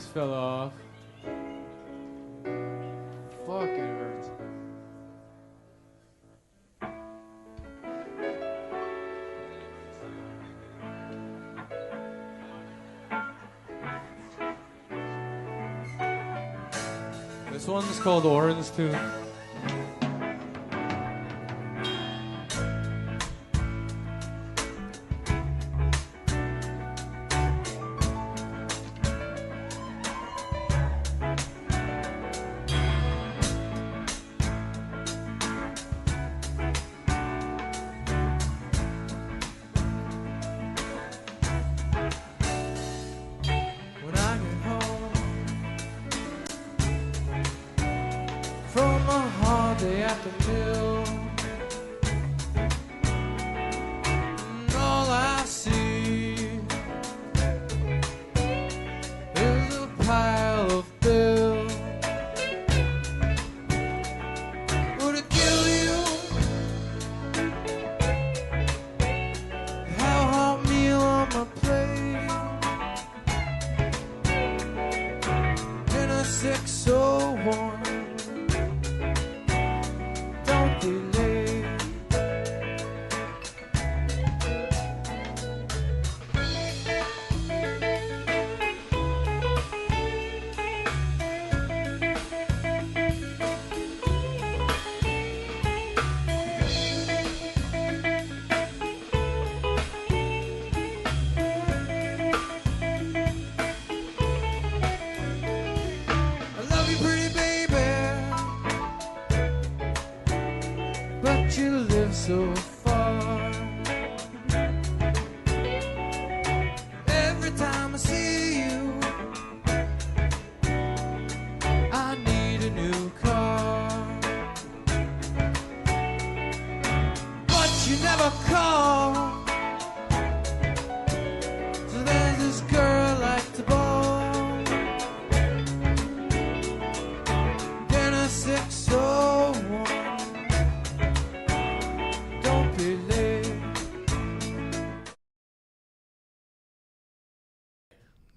just fell off. Fuck, it hurts. This one's called Orange too. From a hard day at the mill, and all I see is a pile of bills. Would it kill you? How hot meal on my plate, dinner 601. You live so far. Every time I see you, I need a new car. But you never call. So there's this girl like to ball. Dinner 601.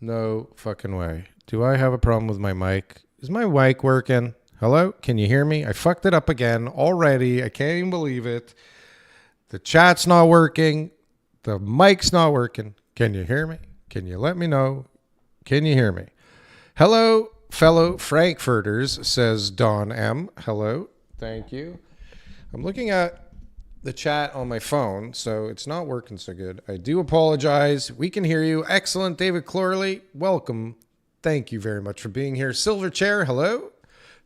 No fucking way. Do I have a problem with my mic? Is my mic working? Hello? Can you hear me? I fucked it up again already. I can't even believe it. The chat's not working. The mic's not working. Can you hear me? Can you let me know? Can you hear me? Hello, fellow Frankfurters, says Don M. Hello. Thank you. I'm looking at the chat on my phone, so it's not working so good. I do apologize. We can hear you. Excellent. David Clorley, welcome. Thank you very much for being here. Silver Chair, hello.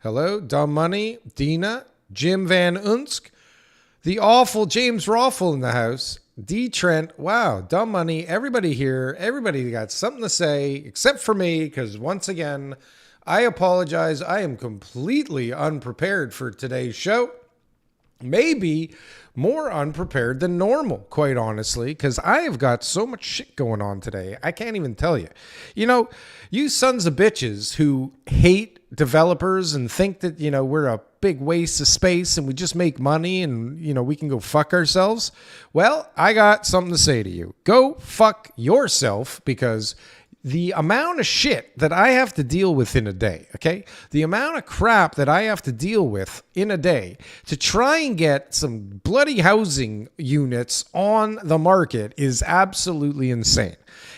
Hello. Dumb Money, Dina, Jim Van Unsk, the awful James Roffle in the house, D Trent, wow, Dumb Money, everybody here. Everybody got something to say, except for me, because once again, I apologize. I am completely unprepared for today's show. Maybe more unprepared than normal, quite honestly, because I have got so much shit going on today. I can't even tell you. You know, you sons of bitches who hate developers and think that, you know, we're a big waste of space and we just make money and, you know, we can go fuck ourselves. Well, I got something to say to you. Go fuck yourself, because the amount of shit that I have to deal with in a day, okay? The amount of crap that I have to deal with in a day to try and get some bloody housing units on the market is absolutely insane.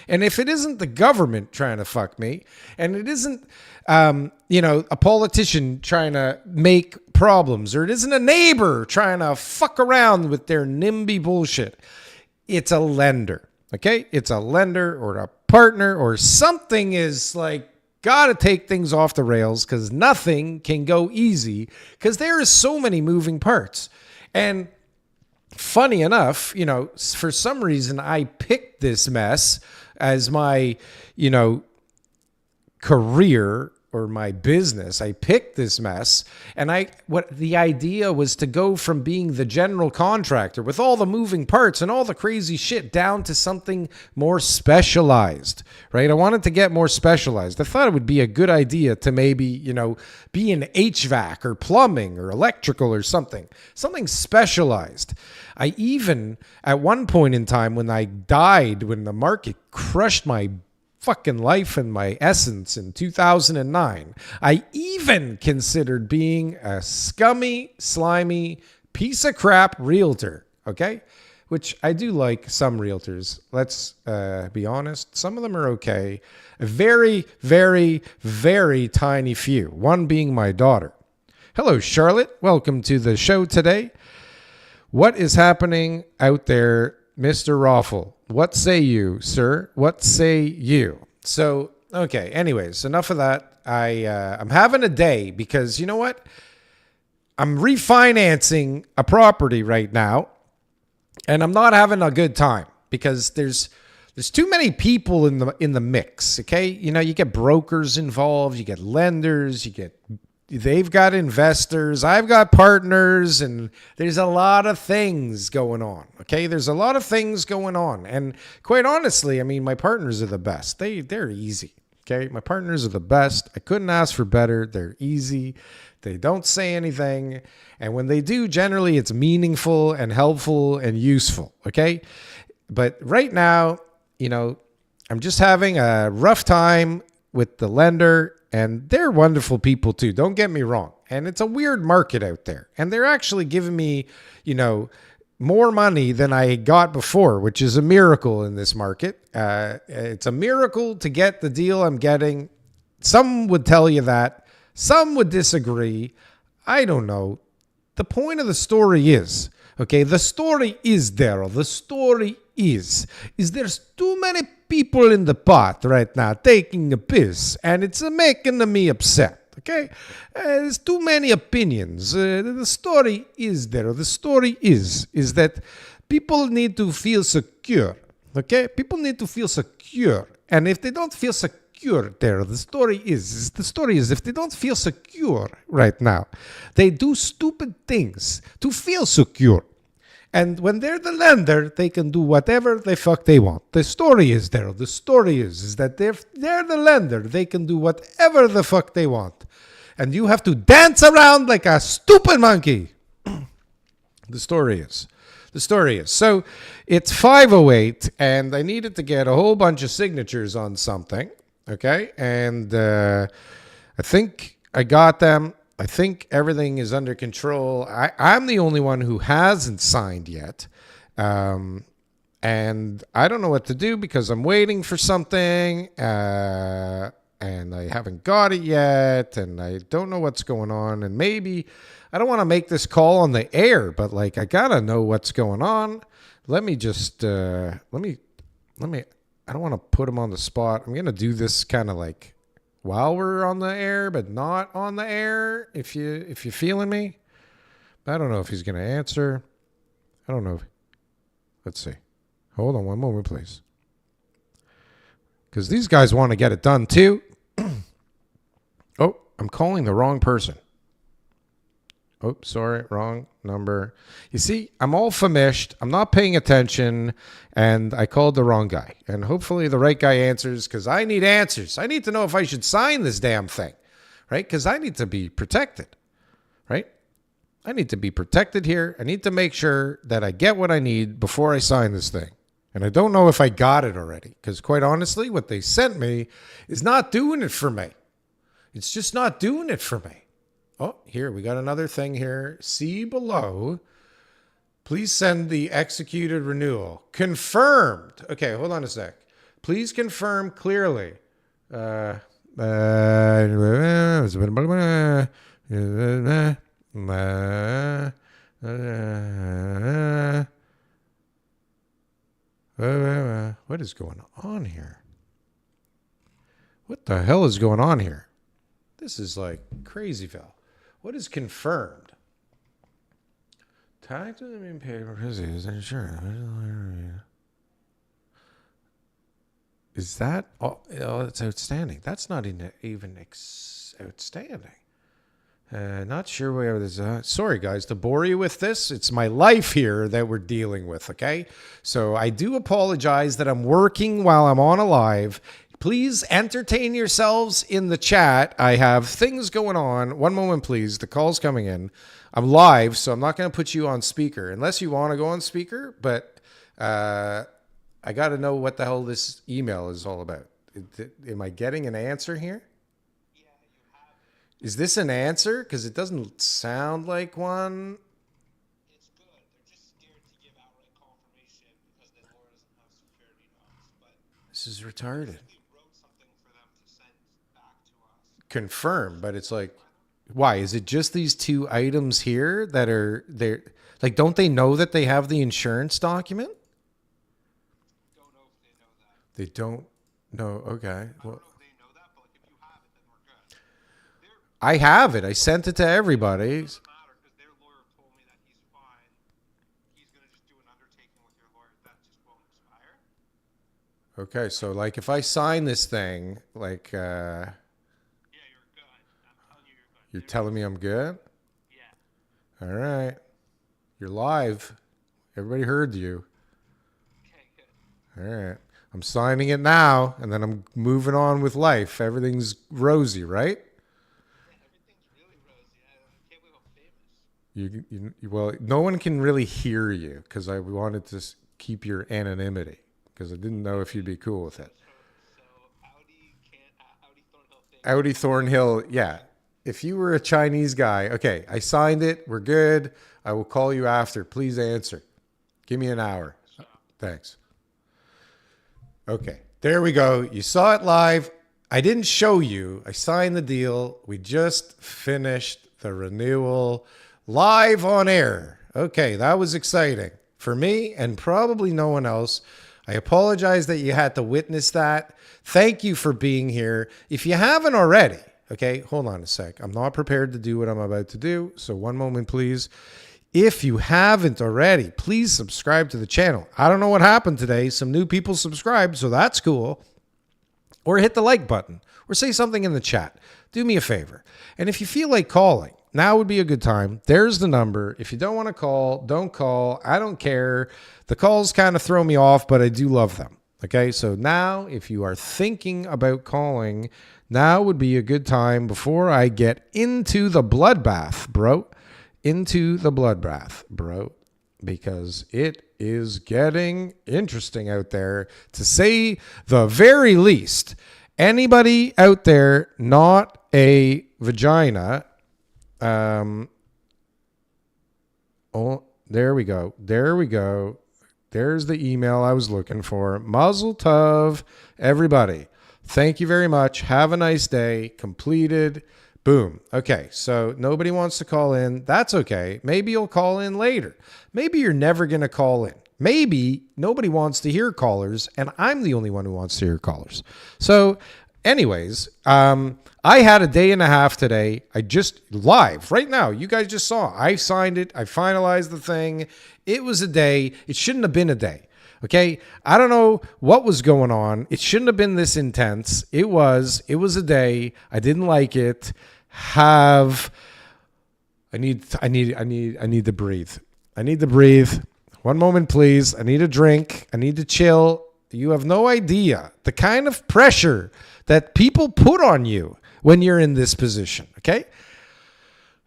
And if it isn't the government trying to fuck me, and it isn't, you know, a politician trying to make problems, or it isn't a neighbor trying to fuck around with their NIMBY bullshit, it's a lender, okay? It's a lender or a partner or something is like got to take things off the rails, because nothing can go easy, because there is so many moving parts. And funny enough, you know, for some reason I picked this mess as my, you know, career or my business. I picked this mess, and what the idea was to go from being the general contractor with all the moving parts and all the crazy shit down to something more specialized, right? I wanted to get more specialized. I thought it would be a good idea to maybe, you know, be in HVAC or plumbing or electrical or something specialized. I even, at one point in time when I died, when the market crushed my fucking life and my essence in 2009. I even considered being a scummy, slimy piece of crap realtor. Okay. Which I do like some realtors. Let's be honest. Some of them are okay. A very, very, very tiny few. One being my daughter. Hello, Charlotte. Welcome to the show today. What is happening out there, Mr. Raffle? What say you, sir? What say you? So, okay. Anyways, enough of that. I'm having a day because you know what? I'm refinancing a property right now. And I'm not having a good time because there's too many people in the mix. Okay, you know, you get brokers involved, you get lenders, they've got investors, I've got partners, and there's a lot of things going on. Okay, there's a lot of things going on, and quite honestly, I mean, my partners are the best. They're easy. Okay, my partners are the best. I couldn't ask for better. They're easy. They don't say anything. And when they do, generally it's meaningful and helpful and useful. Okay. But right now, you know, I'm just having a rough time with the lender, and they're wonderful people too. Don't get me wrong. And it's a weird market out there. And they're actually giving me, you know, more money than I got before, which is a miracle in this market. It's a miracle to get the deal I'm getting. Some would tell you that. Some would disagree. I don't know. The point of the story is, okay, the story is, Darryl. The story is there's too many people in the pot right now taking a piss, and it's making me upset. Okay, there's too many opinions. The story is there. The story is that people need to feel secure. Okay, people need to feel secure, and if they don't feel secure, there, the story is if they don't feel secure right now, they do stupid things to feel secure. And when they're the lender, they can do whatever the fuck they want. The story is there. The story is that if they're the lender, they can do whatever the fuck they want. And you have to dance around like a stupid monkey. The story is. So it's 5:08, and I needed to get a whole bunch of signatures on something. Okay? And I think I got them. I think everything is under control. I'm the only one who hasn't signed yet. And I don't know what to do because I'm waiting for something. And I haven't got it yet. And I don't know what's going on. And maybe I don't want to make this call on the air, but like I got to know what's going on. Let me just, let me, I don't want to put him on the spot. I'm going to do this kind of like while we're on the air, but not on the air, if you're feeling me. I don't know if he's going to answer. I don't know. Let's see. Hold on one moment, please. Because these guys want to get it done too. Oh, I'm calling the wrong person. Oh, sorry, wrong number. You see, I'm all famished. I'm not paying attention, and I called the wrong guy. And hopefully the right guy answers, because I need answers. I need to know if I should sign this damn thing, right? Because I need to be protected, right? I need to be protected here. I need to make sure that I get what I need before I sign this thing. And I don't know if I got it already, because quite honestly, what they sent me is not doing it for me. It's just not doing it for me. Oh, here, we got another thing here. See below. Please send the executed renewal. Confirmed. Okay, hold on a sec. Please confirm clearly. What is going on here? What the hell is going on here? This is like crazyville. What is confirmed? Tax being paid for proceeds and insurance. Is that? Oh, it's outstanding. That's not even outstanding. Not sure where this is. Sorry, guys, to bore you with this. It's my life here that we're dealing with, okay? So I do apologize that I'm working while I'm on a live. Please entertain yourselves in the chat. I have things going on. One moment, please. The call's coming in. I'm live, so I'm not going to put you on speaker unless you want to go on speaker. But I got to know what the hell this email is all about. Am I getting an answer here? Is this an answer? Because it doesn't sound like one. It's good. They're just scared to give outright confirmation because the lawyer doesn't have security docs. But This is retarded. we wrote something for them to send back to us. Confirm, but it's like, why? Is it just these two items here that are there? Like, don't they know that they have the insurance document? Don't know if they know that. They don't know. Okay. I Well, don't know if they know that, but like if you have it, then we're good. I have it. I sent it to everybody. It doesn't matter because their lawyer told me that he's fine. He's going to just do an undertaking with your lawyer that just won't expire. Okay, so like if I sign this thing, like Yeah, you're good. I'm telling you, you're good. you're telling me I'm good? Yeah. All right. You're live. Everybody heard you. Okay, good. All right. I'm signing it now, and then I'm moving on with life. Everything's rosy, right? Yeah, everything's really rosy. I can't believe I'm famous. Well, no one can really hear you because I wanted to keep your anonymity because I didn't know if you'd be cool with it. So Audi Thornhill thing. Audi Thornhill, yeah. If you were a Chinese guy, okay, I signed it. We're good. I will call you after. Please answer. Give me an hour. Thanks. Okay, there we go. You saw it live. I didn't show you. I signed the deal. We just finished the renewal live on air. Okay, that was exciting for me and probably no one else. I apologize that you had to witness that. Thank you for being here. If you haven't already, okay, hold on a sec. I'm not prepared to do what I'm about to do. So one moment, please. If you haven't already, please subscribe to the channel. I don't know what happened today. Some new people subscribed, so that's cool. Or hit the like button or say something in the chat. Do me a favor. And if you feel like calling, now would be a good time. There's the number. If you don't want to call, don't call. I don't care. The calls kind of throw me off, but I do love them. Okay, so now if you are thinking about calling, now would be a good time before I get into the bloodbath, bro. Into the bloodbath, bro, because it is getting interesting out there, to say the very least. Anybody out there not a vagina? Oh, there we go. There we go. There's the email I was looking for. Mazel tov, everybody. Thank you very much. Have a nice day. Completed. Boom. Okay, so nobody wants to call in. That's okay. Maybe you'll call in later. Maybe you're never going to call in. Maybe nobody wants to hear callers, and I'm the only one who wants to hear callers. So anyways, I had a day and a half today. I just live right now. You guys just saw. I signed it. I finalized the thing. It was a day. It shouldn't have been a day. Okay, I don't know what was going on. It shouldn't have been this intense. It was a day. I didn't like it. I need to breathe. I need to breathe. One moment, please. I need a drink. I need to chill. You have no idea the kind of pressure that people put on you when you're in this position. Okay?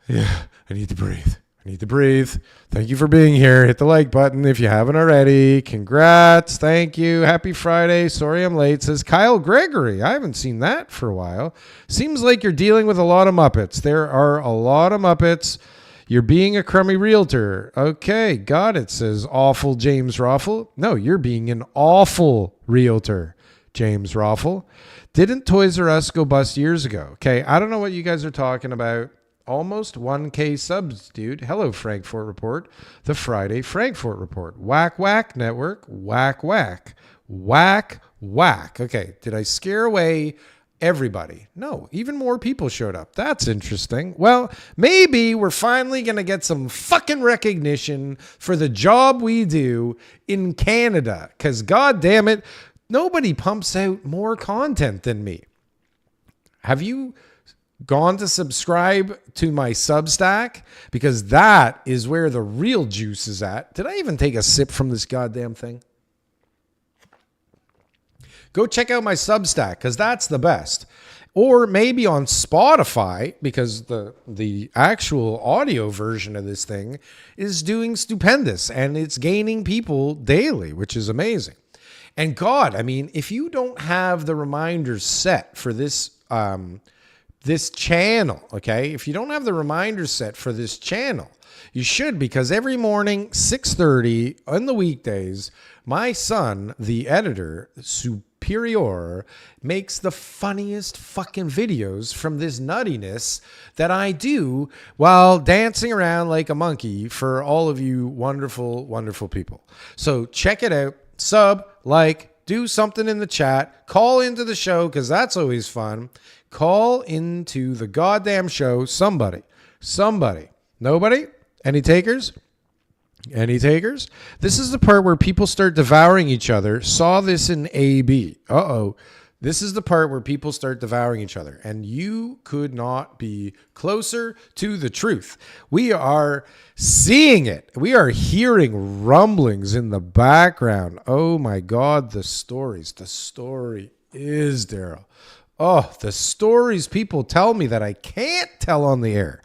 Yeah, I need to breathe. I need to breathe. Thank you for being here. Hit the like button if you haven't already. Congrats. Thank you. Happy Friday. Sorry I'm late, says Kyle Gregory. I haven't seen that for a while. Seems like you're dealing with a lot of Muppets. There are a lot of Muppets. You're being a crummy realtor. Okay, got it, says awful James Roffle. No, you're being an awful realtor, James Roffle. Didn't Toys R Us go bust years ago? Okay, I don't know what you guys are talking about. Almost 1K subs, dude. Hello, Frankfort Report. The Friday Frankfort Report. Whack, whack, network. Whack, whack. Whack, whack. Okay, did I scare away everybody? No, even more people showed up. That's interesting. Well, maybe we're finally going to get some fucking recognition for the job we do in Canada. Because, god damn it, nobody pumps out more content than me. Have you gone to subscribe to my Substack? Because that is where the real juice is at. Did I even take a sip from this goddamn thing? Go check out my Substack, because that's the best. Or maybe on Spotify, because the actual audio version of this thing is doing stupendous and it's gaining people daily, which is amazing. And God, I mean, if you don't have the reminders set for this this channel, okay? If you don't have the reminders set for this channel, you should, because every morning, 6:30 on the weekdays, my son, the editor, Superior, makes the funniest fucking videos from this nuttiness that I do while dancing around like a monkey for all of you wonderful, wonderful people. So check it out. Sub, like, do something in the chat. Call into the show, because that's always fun. Call into the goddamn show. Somebody. Nobody? Any takers? Any takers? This is the part where people start devouring each other. Saw this in AB. Uh-oh. This is the part where people start devouring each other. And you could not be closer to the truth. We are seeing it. We are hearing rumblings in the background. Oh my God, the stories. The story is, Darryl. Oh, the stories people tell me that I can't tell on the air.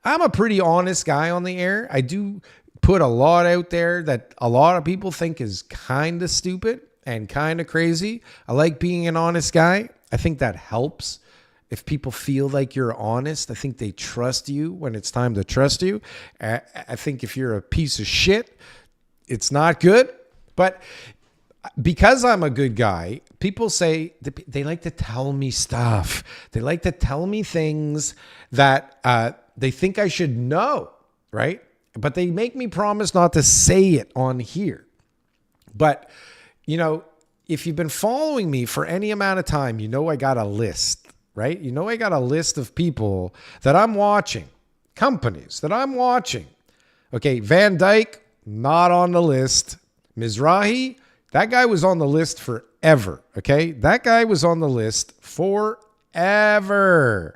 I'm a pretty honest guy on the air. I do put a lot out there that a lot of people think is kind of stupid and kind of crazy. I like being an honest guy. I think that helps. If people feel like you're honest, I think they trust you when it's time to trust you. I think if you're a piece of shit, it's not good. But because I'm a good guy, people say they like to tell me stuff. They like to tell me things that they think I should know, right? But they make me promise not to say it on here. But, you know, if you've been following me for any amount of time, you know I got a list, right? You know I got a list of people that I'm watching, companies that I'm watching. Okay, Van Dyke, not on the list. Mizrahi, that guy was on the list forever, okay? That guy was on the list forever.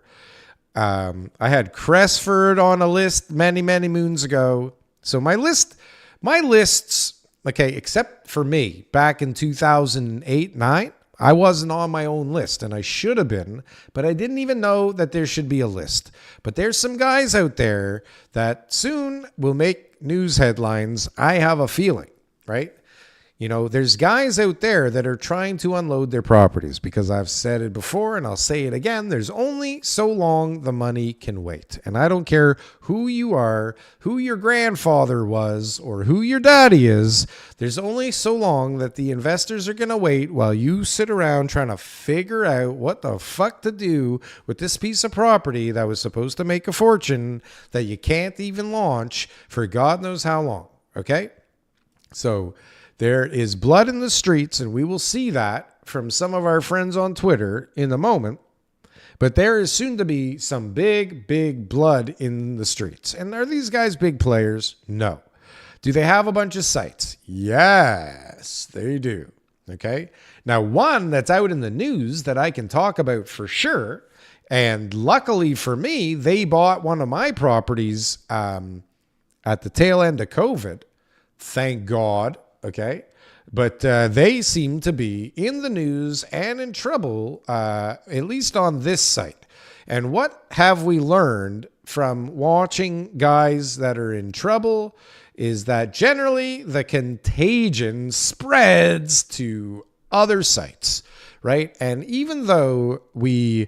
I had Cressford on a list many, many moons ago. So my lists, okay, except for me, back in 2008-9, I wasn't on my own list, and I should have been, but I didn't even know that there should be a list. But there's some guys out there that soon will make news headlines. I have a feeling, right? You know, there's guys out there that are trying to unload their properties, because I've said it before and I'll say it again. There's only so long the money can wait. And I don't care who you are, who your grandfather was, or who your daddy is. There's only so long that the investors are going to wait while you sit around trying to figure out what the fuck to do with this piece of property that was supposed to make a fortune that you can't even launch for God knows how long. Okay? So there is blood in the streets, and we will see that from some of our friends on Twitter in a moment. But there is soon to be some big, big blood in the streets. And are these guys big players? No. Do they have a bunch of sites? Yes, they do. Okay. Now, one that's out in the news that I can talk about for sure, and luckily for me, they bought one of my properties at the tail end of COVID. Thank God. Okay. But they seem to be in the news and in trouble, at least on this site. And what have we learned from watching guys that are in trouble is that generally the contagion spreads to other sites, right? And even though we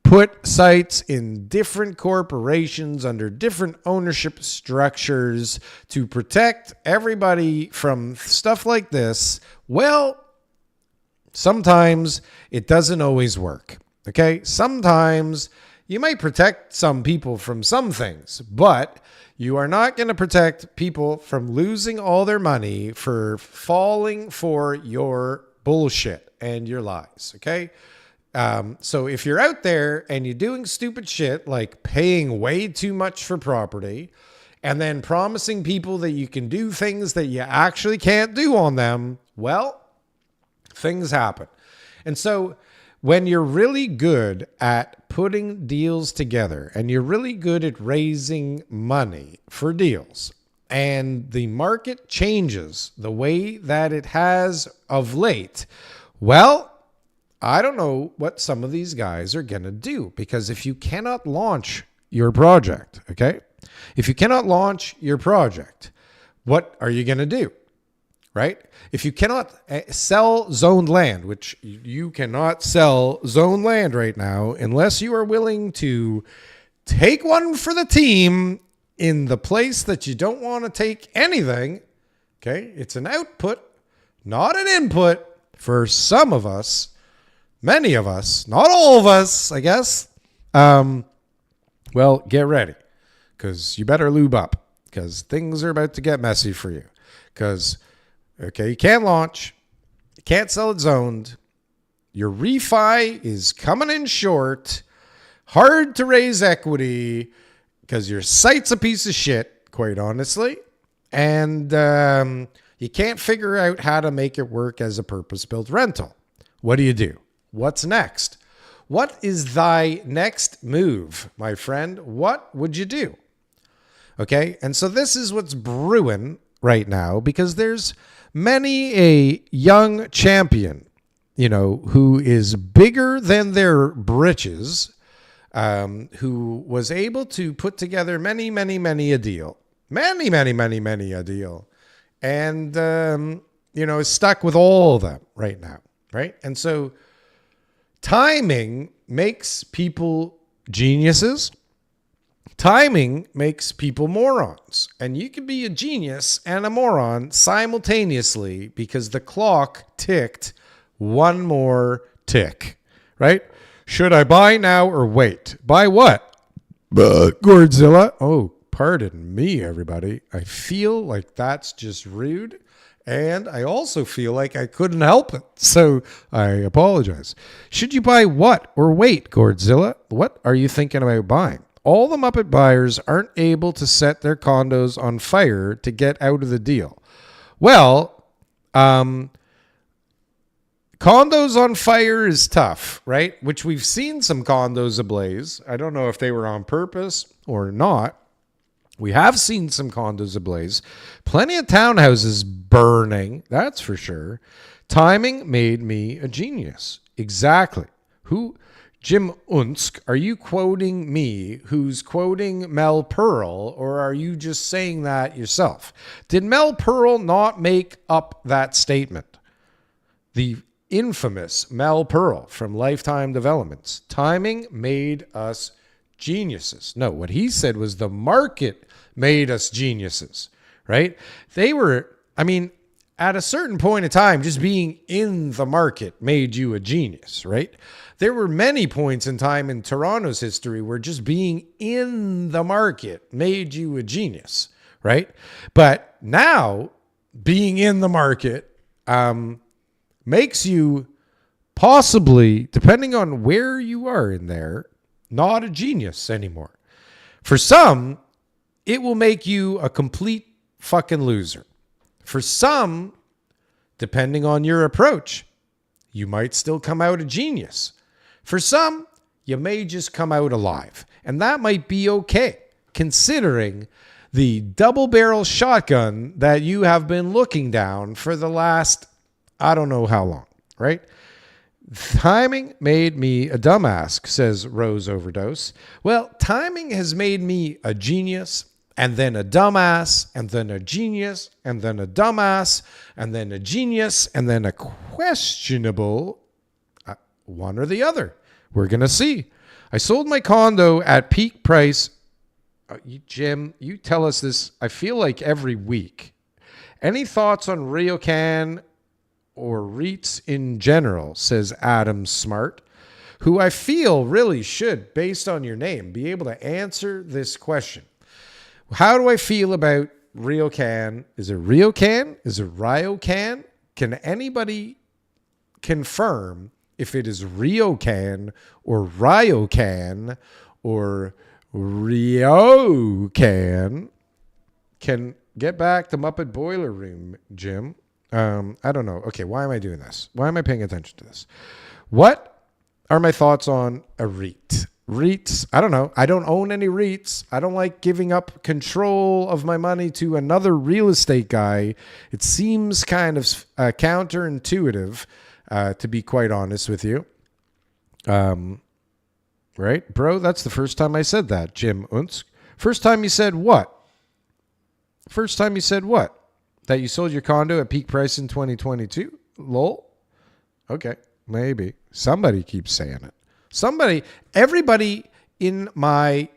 put sites in different corporations under different ownership structures to protect everybody from stuff like this, well, sometimes it doesn't always work. Okay? Sometimes you might protect some people from some things, but you are not going to protect people from losing all their money for falling for your bullshit and your lies. Okay? So if you're out there and you're doing stupid shit like paying way too much for property and then promising people that you can do things that you actually can't do on them, well, things happen. And so when you're really good at putting deals together and you're really good at raising money for deals, and the market changes the way that it has of late, well, I don't know what some of these guys are going to do, because if you cannot launch your project, okay? If you cannot launch your project, what are you going to do? right? If you cannot sell zoned land, which you cannot sell zoned land right now unless you are willing to take one for the team in the place that you don't want to take anything, okay? It's an output, not an input for some of us, many of us, not all of us, I guess. Well, get ready, because you better lube up, because things are about to get messy for you. Because, okay, you can't launch, you can't sell it zoned, your refi is coming in short, hard to raise equity, because your site's a piece of shit, quite honestly, and you can't figure out how to make it work as a purpose-built rental. What do you do? What's next? What is thy next move, my friend? What would you do? Okay, and so this is what's brewing right now, because there's many a young champion, who is bigger than their britches, who was able to put together many a deal. Many a deal. And, is stuck with all of them right now, right? And so timing makes people geniuses. Timing makes people morons. And you can be a genius and a moron simultaneously because the clock ticked one more tick, right? Should I buy now or wait? Buy what? Godzilla. Oh, pardon me, everybody. I feel like that's just rude. And I also feel like I couldn't help it. So I apologize. Should you buy what or wait, Godzilla? What are you thinking about buying? All the Muppet buyers aren't able to set their condos on fire to get out of the deal. Well, condos on fire is tough, right? Which we've seen some condos ablaze. I don't know if they were on purpose or not. We have seen some condos ablaze. Plenty of townhouses burning, that's for sure. Timing made me a genius. Exactly. Jim Unsk, are you quoting me who's quoting Mel Pearl, or are you just saying that yourself? Did Mel Pearl not make up that statement? The infamous Mel Pearl from Lifetime Developments. Timing made us geniuses. No, what he said was the market made us geniuses, right? At a certain point in time, just being in the market made you a genius, right? There were many points in time in Toronto's history where just being in the market made you a genius, right? But now being in the market makes you possibly, depending on where you are in there, not a genius anymore. For some, it will make you a complete fucking loser. For some, depending on your approach, you might still come out a genius. For some, you may just come out alive. And that might be okay, considering the double barrel shotgun that you have been looking down for the last, I don't know how long, right? Timing made me a dumbass, says Rose Overdose. Well, timing has made me a genius, and then a dumbass, and then a genius, and then a dumbass, and then a genius, and then a questionable one or the other. We're going to see. I sold my condo at peak price. Jim, you tell us this, I feel like every week. Any thoughts on RioCan or REITs in general, says Adam Smart, who I feel really should, based on your name, be able to answer this question. How do I feel about RioCan? Is it RioCan? Is it RioCan? Can anybody confirm if it is RioCan or RioCan or RioCan? Can get back to Muppet Boiler Room, Jim. I don't know. Okay, why am I doing this? Why am I paying attention to this? What are my thoughts on a REIT? REITs, I don't know. I don't own any REITs. I don't like giving up control of my money to another real estate guy. It seems kind of counterintuitive, to be quite honest with you. Right? Bro, that's the first time I said that, Jim Unsk. First time you said what? That you sold your condo at peak price in 2022? Lol. Okay, maybe. Somebody keeps saying it. Everybody in my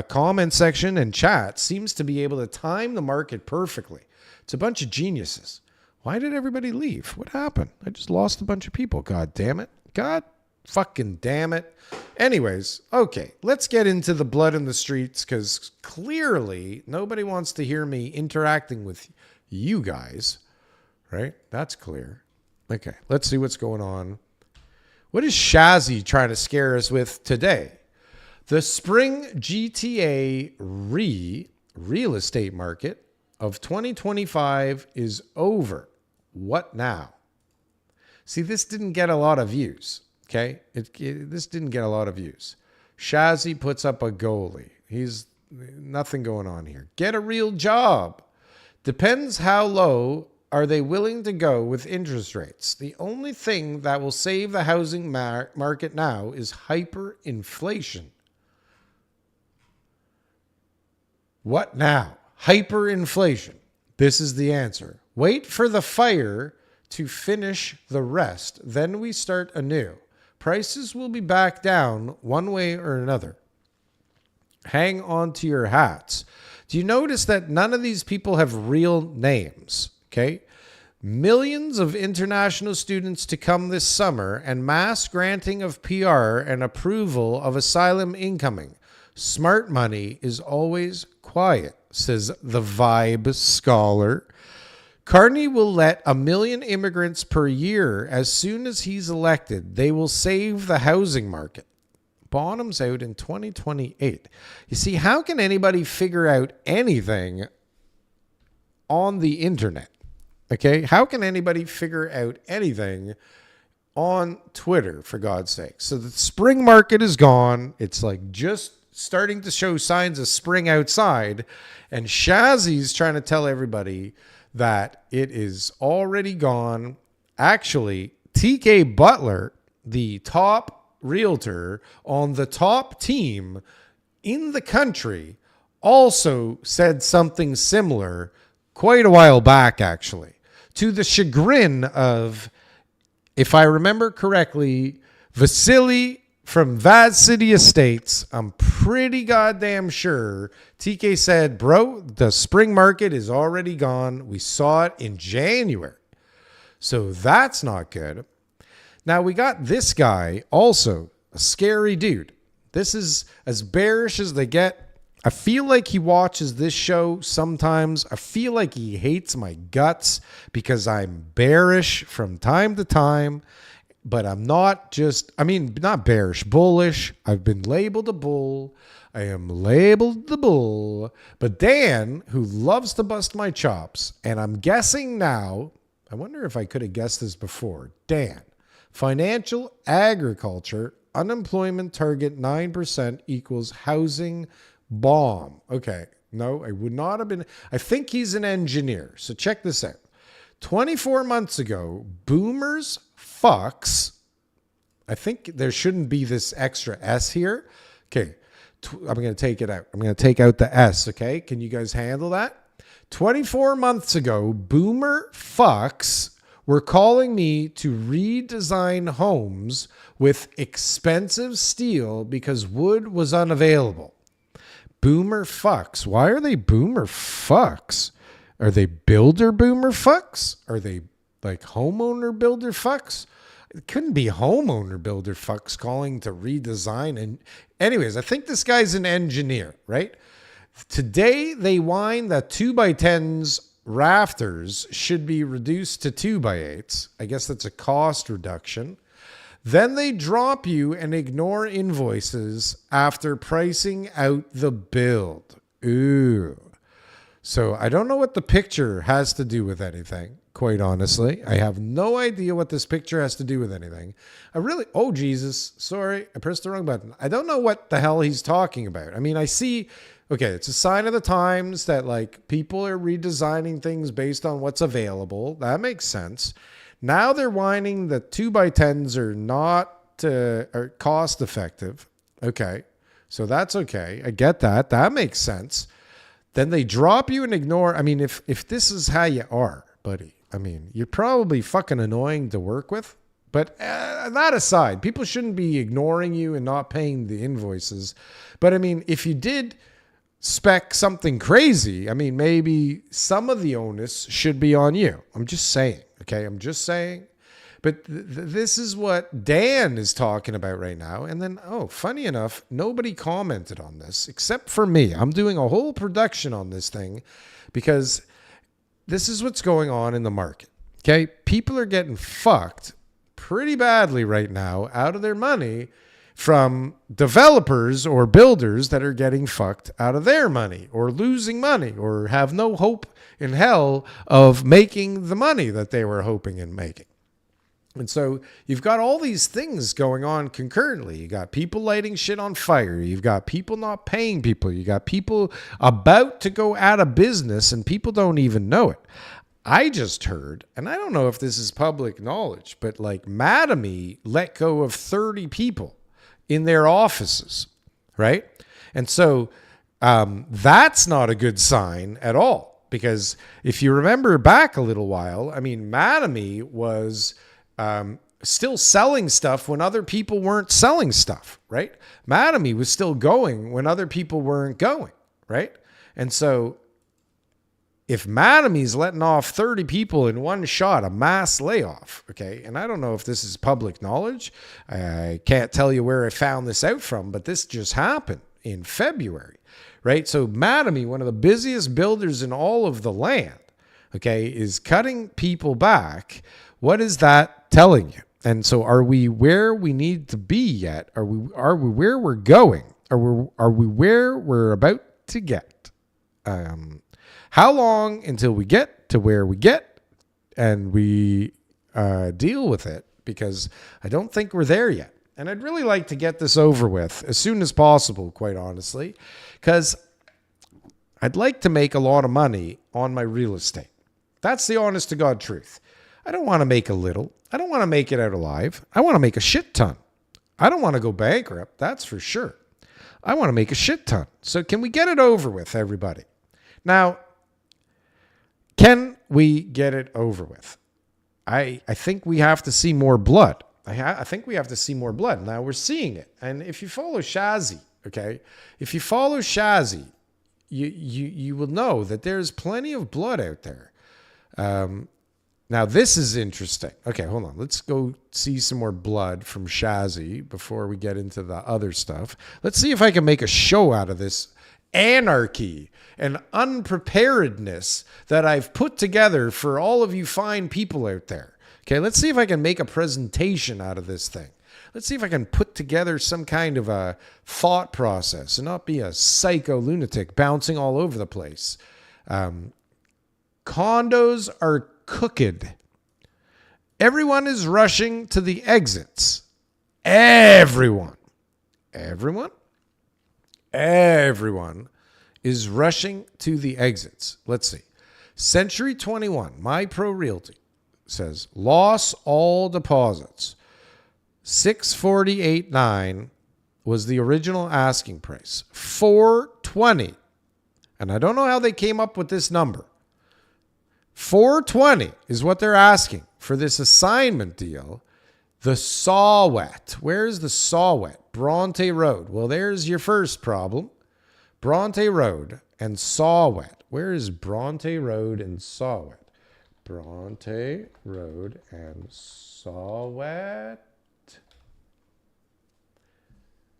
comment section and chat seems to be able to time the market perfectly. It's a bunch of geniuses. Why did everybody leave? What happened? I just lost a bunch of people. God damn it. God fucking damn it. Anyways, okay, let's get into the blood in the streets, because clearly nobody wants to hear me interacting with you guys, right? That's clear. Okay, let's see what's going on. What is Shazzy trying to scare us with today? The spring GTA real estate market of 2025 is over. What now? See, this didn't get a lot of views. Okay, this didn't get a lot of views. Shazzy puts up a goalie. He's nothing going on here. Get a real job. Depends how low are they willing to go with interest rates. The only thing that will save the housing market now is hyperinflation. What now? Hyperinflation. This is the answer. Wait for the fire to finish the rest. Then we start anew. Prices will be back down one way or another. Hang on to your hats. Do you notice that none of these people have real names? Okay. Millions of international students to come this summer and mass granting of PR and approval of asylum incoming. Smart money is always quiet, says the Vibe scholar. Carney will let 1 million immigrants per year as soon as he's elected. They will save the housing market. Bottoms out in 2028. You see, how can anybody figure out anything on the internet? Okay, how can anybody figure out anything on Twitter, for God's sake? So the spring market is gone. It's like just starting to show signs of spring outside. And Shazzy's trying to tell everybody that it is already gone. Actually, TK Butler, the top realtor on the top team in the country, also said something similar quite a while back, actually, to the chagrin of, if I remember correctly, Vasily from Vaz City Estates. I'm pretty goddamn sure TK said, bro, the spring market is already gone. We saw it in January. So that's not good. Now we got this guy, also a scary dude. This is as bearish as they get. I feel like he watches this show sometimes. I feel like he hates my guts because I'm bearish from time to time. But I'm not not bearish, bullish. I've been labeled a bull. I am labeled the bull. But Dan, who loves to bust my chops, and I'm guessing now, I wonder if I could have guessed this before. Dan, financial agriculture, unemployment target 9% equals housing bomb. Okay, no, I would not have been. I think he's an engineer. So check this out. 24 months ago, boomers fucks. I think there shouldn't be this extra S here. Okay, I'm going to take it out. I'm going to take out the S, okay? Can you guys handle that? 24 months ago, boomer fucks were calling me to redesign homes with expensive steel because wood was unavailable. Boomer fucks. Why are they boomer fucks? Are they builder boomer fucks? Are they like homeowner builder fucks? It couldn't be homeowner builder fucks calling to redesign. And anyways, I think this guy's an engineer, right? Today they whine that 2x10s rafters should be reduced to 2x8s. I guess that's a cost reduction. Then they drop you and ignore invoices after pricing out the build. Ooh. So I don't know what the picture has to do with anything, quite honestly. I have no idea what this picture has to do with anything. Oh, Jesus, sorry, I pressed the wrong button. I don't know what the hell he's talking about. I mean, I see, okay, it's a sign of the times that like people are redesigning things based on what's available. That makes sense. Now they're whining that 2x10s are not are cost effective. Okay, so that's okay. I get that. That makes sense. Then they drop you and ignore. I mean, if this is how you are, buddy, I mean, you're probably fucking annoying to work with. But that aside, people shouldn't be ignoring you and not paying the invoices. But I mean, if you did spec something crazy, I mean, maybe some of the onus should be on you. I'm just saying, okay? I'm just saying. But this is what Dan is talking about right now. And then, funny enough, nobody commented on this except for me. I'm doing a whole production on this thing because this is what's going on in the market, okay? People are getting fucked pretty badly right now out of their money from developers or builders that are getting fucked out of their money or losing money or have no hope in hell of making the money that they were hoping in making. And so you've got all these things going on concurrently. You got people lighting shit on fire. You've got people not paying people. You got people about to go out of business and people don't even know it. I just heard, and I don't know if this is public knowledge, but like Madame let go of 30 people in their offices, right? And so that's not a good sign at all, because if you remember back a little while, I mean, Madame was still selling stuff when other people weren't selling stuff, right? Madame was still going when other people weren't going, right? And so if Madame's letting off 30 people in one shot, a mass layoff, okay? And I don't know if this is public knowledge. I can't tell you where I found this out from, but this just happened in February, right? So Madame, one of the busiest builders in all of the land, okay, is cutting people back. What is that telling you? And so are we where we need to be yet? Are we where we're going? Are we where we're about to get? How long until we get to where we get and we deal with it? Because I don't think we're there yet. And I'd really like to get this over with as soon as possible, quite honestly, because I'd like to make a lot of money on my real estate. That's the honest to God truth. I don't want to make a little. I don't want to make it out alive. I want to make a shit ton. I don't want to go bankrupt. That's for sure. I want to make a shit ton. So can we get it over with, everybody? Now, can we get it over with? I think we have to see more blood. I think we have to see more blood. Now we're seeing it. And if you follow Shazzy, okay, if you follow Shazzy, you will know that there's plenty of blood out there. Now this is interesting. Okay, hold on. Let's go see some more blood from Shazzy before we get into the other stuff. Let's see if I can make a show out of this anarchy and unpreparedness that I've put together for all of you fine people out there. Okay, let's see if I can make a presentation out of this thing. Let's see if I can put together some kind of a thought process and not be a psycho lunatic bouncing all over the place. Condos are cooked. Everyone is rushing to the exits. Everyone is rushing to the exits. Let's see. Century 21, My Pro Realty, says loss all deposits. 648.9 was the original asking price. 420. And I don't know how they came up with this number. 420 is what they're asking for this assignment deal. The Sawwet. Where's the Sawwet? Bronte Road. Well, there's your first problem. Bronte Road and Sawwet. Where is Bronte Road and Sawwet? Bronte Road and Sawwet.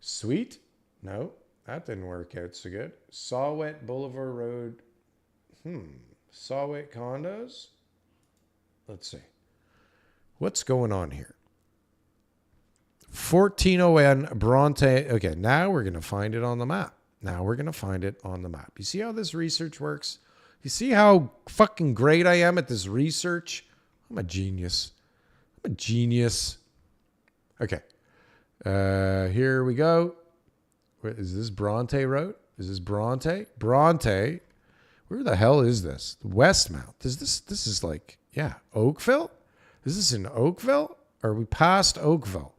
Sweet? No, that didn't work out so good. Sawwet Boulevard Road. Sawwet condos. Let's see. What's going on here? 1401 Bronte. Okay, now we're going to find it on the map. You see how this research works? You see how fucking great I am at this research? I'm a genius. Okay. Here we go. Is this Bronte Road? Is this Bronte? Bronte. Where the hell is this? Westmount. This is like, yeah, Oakville? Is this in Oakville? Or are we past Oakville?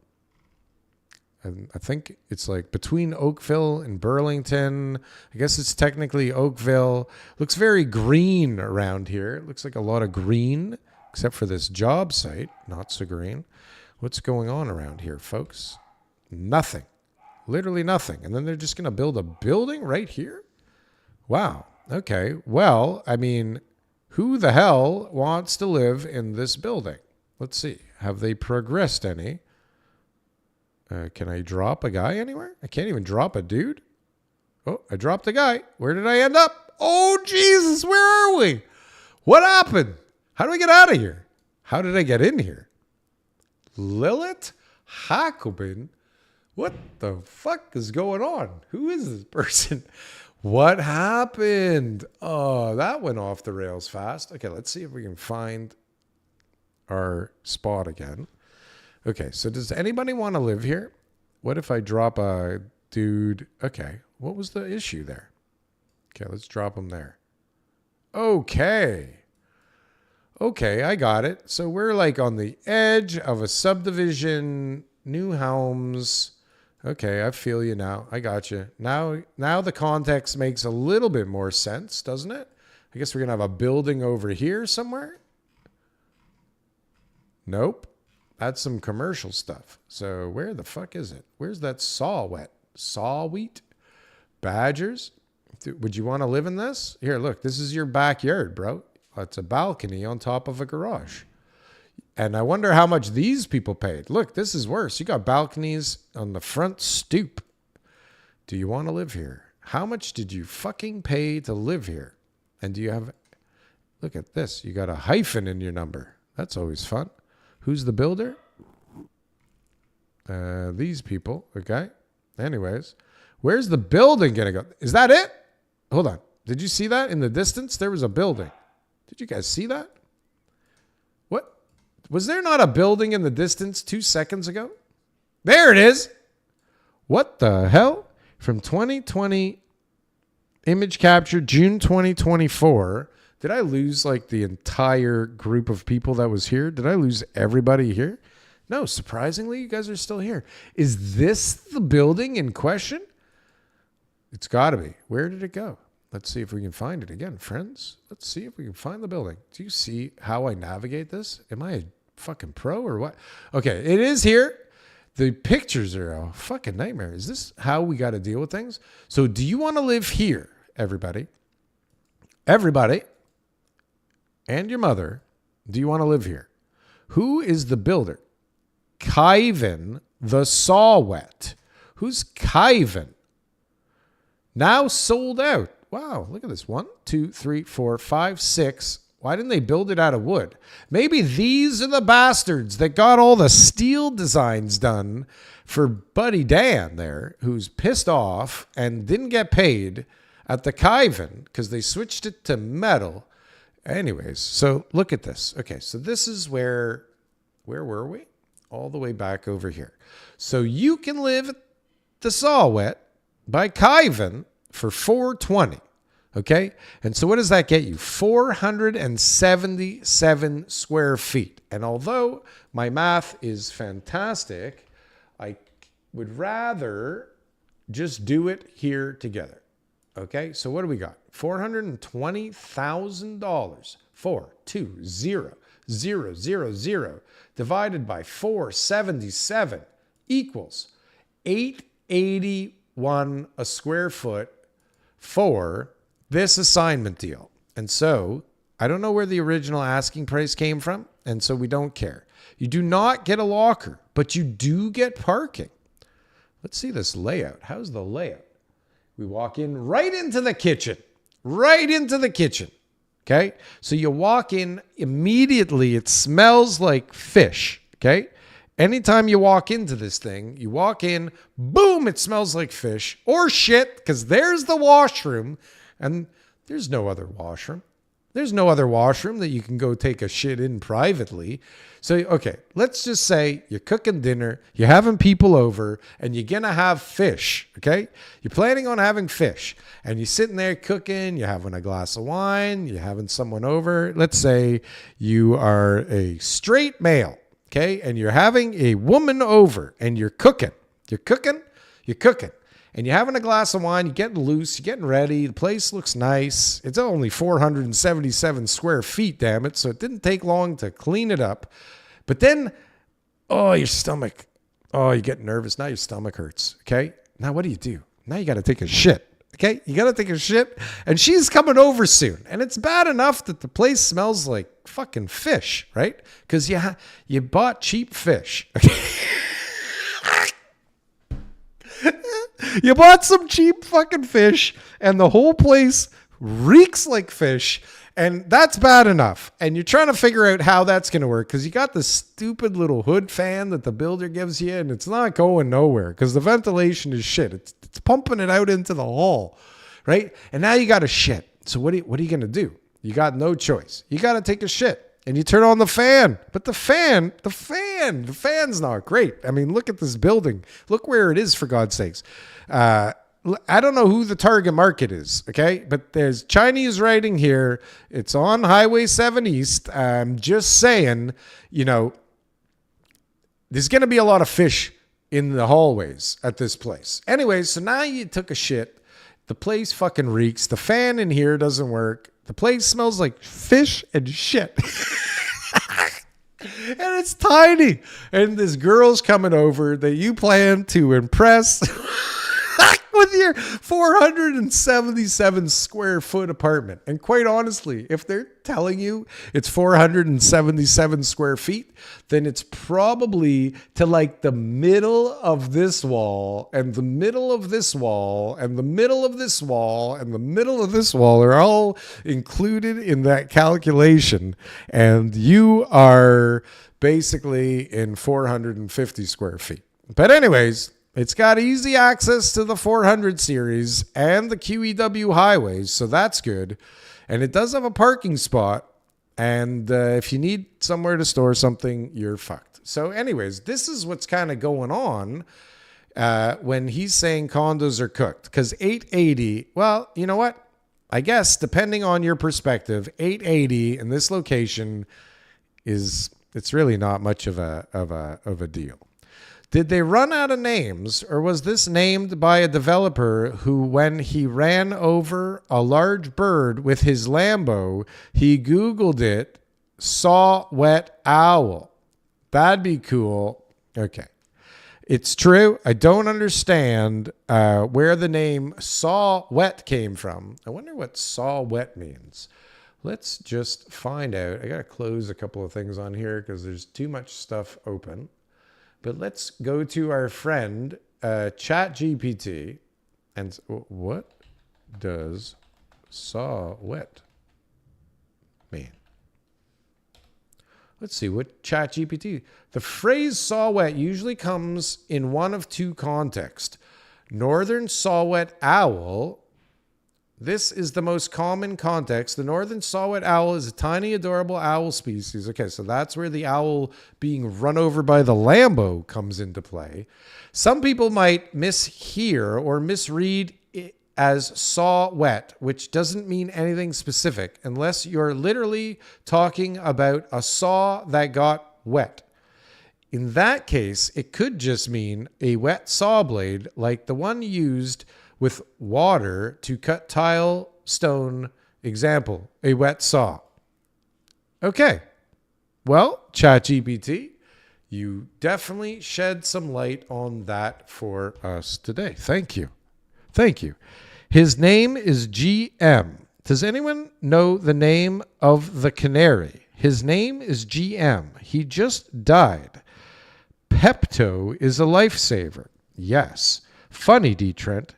And I think it's like between Oakville and Burlington. I guess it's technically Oakville. Looks very green around here. It looks like a lot of green, except for this job site. Not so green. What's going on around here, folks? Nothing. Literally nothing. And then they're just going to build a building right here? Wow. Okay. Well, I mean, who the hell wants to live in this building? Let's see. Have they progressed any? Can I drop a guy anywhere? I can't even drop a dude. Oh, I dropped a guy. Where did I end up? Oh, Jesus, where are we? What happened? How do I get out of here? How did I get in here? Lilith Hakobin? What the fuck is going on? Who is this person? What happened? Oh, that went off the rails fast. Okay, let's see if we can find our spot again. Okay, so does anybody want to live here? What if I drop a dude? Okay, what was the issue there? Okay, let's drop him there. Okay, I got it. So we're like on the edge of a subdivision, new homes. Okay, I feel you now. I got you. Now the context makes a little bit more sense, doesn't it? I guess we're going to have a building over here somewhere. Nope. That's some commercial stuff. So where the fuck is it? Where's that saw wheat? Badgers? Would you want to live in this? Here, look. This is your backyard, bro. It's a balcony on top of a garage. And I wonder how much these people paid. Look, this is worse. You got balconies on the front stoop. Do you want to live here? How much did you fucking pay to live here? And do you have... Look at this. You got a hyphen in your number. That's always fun. Who's the builder? These people. Okay. Anyways. Where's the building going to go? Is that it? Hold on. Did you see that in the distance? There was a building. Did you guys see that? What? Was there not a building in the distance 2 seconds ago? There it is. What the hell? From 2020 image capture, June 2024. Did I lose like the entire group of people that was here? Did I lose everybody here? No, surprisingly, you guys are still here. Is this the building in question? It's got to be. Where did it go? Let's see if we can find it again, friends. Let's see if we can find the building. Do you see how I navigate this? Am I a fucking pro or what? Okay, it is here. The pictures are a fucking nightmare. Is this how we got to deal with things? So do you want to live here, everybody? Everybody. And your mother, do you want to live here? Who is the builder? Kyvan the Sawwet. Who's Kyvan? Now sold out. Wow, look at this. 1, 2, 3, 4, 5, 6. Why didn't they build it out of wood? Maybe these are the bastards that got all the steel designs done for Buddy Dan there, who's pissed off and didn't get paid at the Kyvan because they switched it to metal. Anyways, so look at this. Okay, so this is where were we? All the way back over here. So you can live at the Sawwet by Kyvan for $420. Okay, and so what does that get you? 477 square feet. And although my math is fantastic, I would rather just do it here together. Okay, so what do we got? $420,000. 420,000 divided by 477 equals 881 a square foot for this assignment deal. And so I don't know where the original asking price came from, and so we don't care. You do not get a locker, but you do get parking. Let's see this layout. How's the layout? We walk in right into the kitchen. Okay. So you walk in immediately. It smells like fish. Okay. Anytime you walk into this thing, you walk in, boom, it smells like fish or shit. Cause there's the washroom and there's no other washroom. There's no other washroom that you can go take a shit in privately. So, okay, let's just say you're cooking dinner, you're having people over, and you're going to have fish, okay? You're planning on having fish, and you're sitting there cooking, you're having a glass of wine, you're having someone over. Let's say you are a straight male, okay? And you're having a woman over, and you're cooking. You're cooking. And you're having a glass of wine, you're getting loose, you're getting ready. The place looks nice. It's only 477 square feet, damn it. So it didn't take long to clean it up. But then, your stomach. Oh, you get nervous. Now your stomach hurts. Okay. Now what do? Now you got to take a shit. Okay. You got to take a shit. And she's coming over soon. And it's bad enough that the place smells like fucking fish, right? Because you bought cheap fish. Okay. You bought some cheap fucking fish and the whole place reeks like fish, and that's bad enough. And you're trying to figure out how that's going to work because you got this stupid little hood fan that the builder gives you, and it's not going nowhere because the ventilation is shit. It's pumping it out into the hall, right? And now you got to shit. So what are you going to do? You got no choice. You got to take a shit. And you turn on the fan, but the fan's not great. I mean, look at this building. Look where it is, for God's sakes. I don't know who the target market is, okay? But there's Chinese writing here. It's on Highway 7 East. I'm just saying, there's going to be a lot of fish in the hallways at this place. Anyway, so now you took a shit. The place fucking reeks. The fan in here doesn't work. The place smells like fish and shit. And it's tiny. And this girl's coming over that you plan to impress with your 477 square foot apartment. And quite honestly, if they're telling you it's 477 square feet, then it's probably to like the middle of this wall and the middle of this wall and the middle of this wall and the middle of this wall are all included in that calculation. And you are basically in 450 square feet. But anyways, it's got easy access to the 400 series and the QEW highways, so that's good. And it does have a parking spot, and if you need somewhere to store something, you're fucked. So anyways, this is what's kind of going on when he's saying condos are cooked. Because 880, well, you know what? I guess depending on your perspective, 880 in this location it's really not much of a deal. Did they run out of names, or was this named by a developer who, when he ran over a large bird with his Lambo, he Googled it, saw wet owl? That'd be cool. Okay. It's true. I don't understand where the name saw wet came from. I wonder what saw wet means. Let's just find out. I got to close a couple of things on here because there's too much stuff open. But let's go to our friend, ChatGPT, and what does saw wet mean? Let's see what ChatGPT. The phrase saw wet usually comes in one of two contexts. Northern saw-whet owl. This is the most common context. The northern saw-whet owl is a tiny, adorable owl species. Okay, so that's where the owl being run over by the Lambo comes into play. Some people might mishear or misread it as saw-wet, which doesn't mean anything specific unless you're literally talking about a saw that got wet. In that case, it could just mean a wet saw blade like the one used with water to cut tile, stone, example, a wet saw. Okay. Well, ChatGPT, you definitely shed some light on that for us today. Thank you. Thank you. His name is GM. Does anyone know the name of the Canary? His name is GM. He just died. Pepto is a lifesaver. Yes. Funny, D. Trent.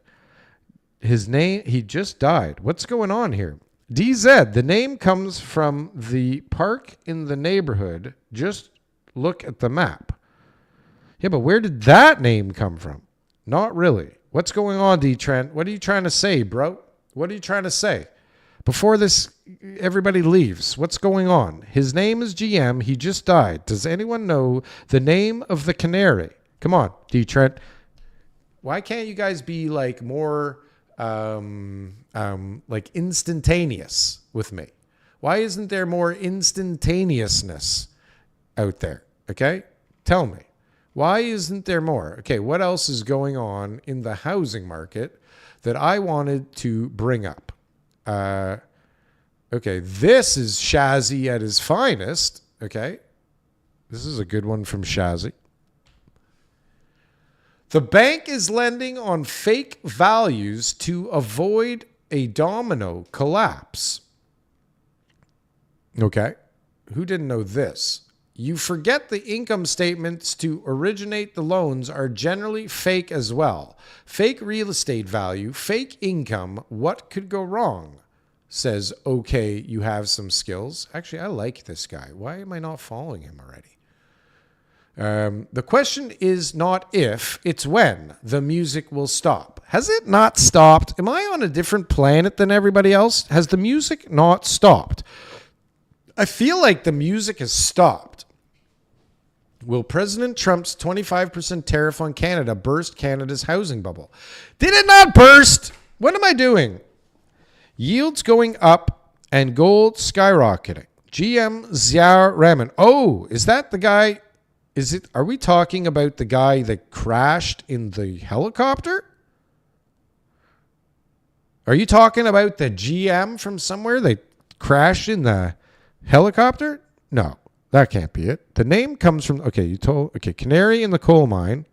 His name, he just died. What's going on here? DZ, the name comes from the park in the neighborhood. Just look at the map. Yeah, but where did that name come from? Not really. What's going on, D. Trent? What are you trying to say, bro? What are you trying to say? Before this, everybody leaves. What's going on? His name is GM. He just died. Does anyone know the name of the Canary? Come on, D. Trent. Why can't you guys be like more like instantaneous with me? Why isn't there more instantaneousness out there? Okay? Tell me. Why isn't there more? Okay, what else is going on in the housing market that I wanted to bring up? Okay, this is Shazzy at his finest. Okay, this is a good one from Shazzy. The bank is lending on fake values to avoid a domino collapse. Okay, who didn't know this? You forget the income statements to originate the loans are generally fake as well. Fake real estate value, fake income. What could go wrong? Says, okay, you have some skills. Actually, I like this guy. Why am I not following him already? The question is not if, it's when the music will stop. Has it not stopped? Am I on a different planet than everybody else? Has the music not stopped? I feel like the music has stopped. Will President Trump's 25% tariff on Canada burst Canada's housing bubble? Did it not burst? What am I doing? Yields going up and gold skyrocketing. GM Ziaur Rahman. Oh, is that the guy? Are we talking about the guy that crashed in the helicopter? Are you talking about the GM from somewhere that crashed in the helicopter? No, that can't be it. The name comes from, Canary in the coal mine, ?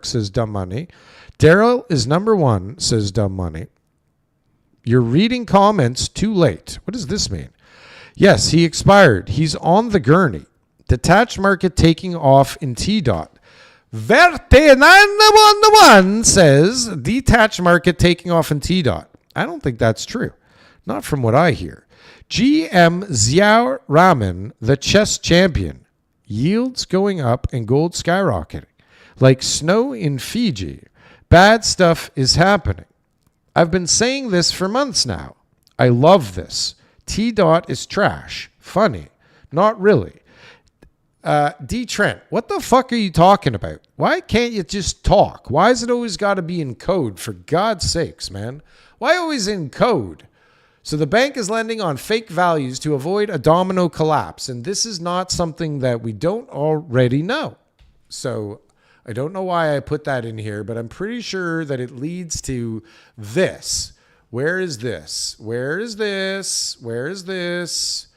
Says dumb money. Darryl is number one, says dumb money. You're reading comments too late. What does this mean? Yes, he expired. He's on the gurney. Detached market taking off in T-Dot. Verte911 says detached market taking off in T-Dot. I don't think that's true. Not from what I hear. GM Ziaur Rahman, the chess champion. Yields going up and gold skyrocketing. Like snow in Fiji. Bad stuff is happening. I've been saying this for months now. I love this. T-Dot is trash. Funny. Not really. D. Trent, what the fuck are you talking about? Why can't you just talk? Why is it always got to be in code? For God's sakes, man. Why always in code? So the bank is lending on fake values to avoid a domino collapse. And this is not something that we don't already know. So I don't know why I put that in here, but I'm pretty sure that it leads to this. Where is this? Where is this? Where is this?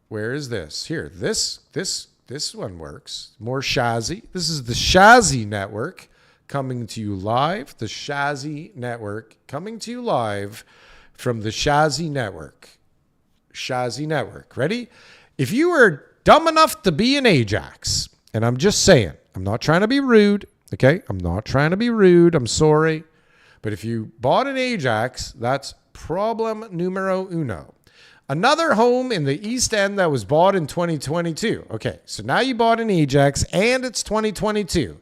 Where is this? Here, this one works. More Shazzy. This is the Shazzy Network coming to you live. The Shazzy Network coming to you live from the Shazzy Network. Shazzy Network. Ready? If you are dumb enough to be an Ajax, and I'm just saying, I'm not trying to be rude, okay? I'm not trying to be rude. I'm sorry. But if you bought an Ajax, that's problem numero uno. Another home in the East End that was bought in 2022. Okay, so now you bought an Ajax and it's 2022.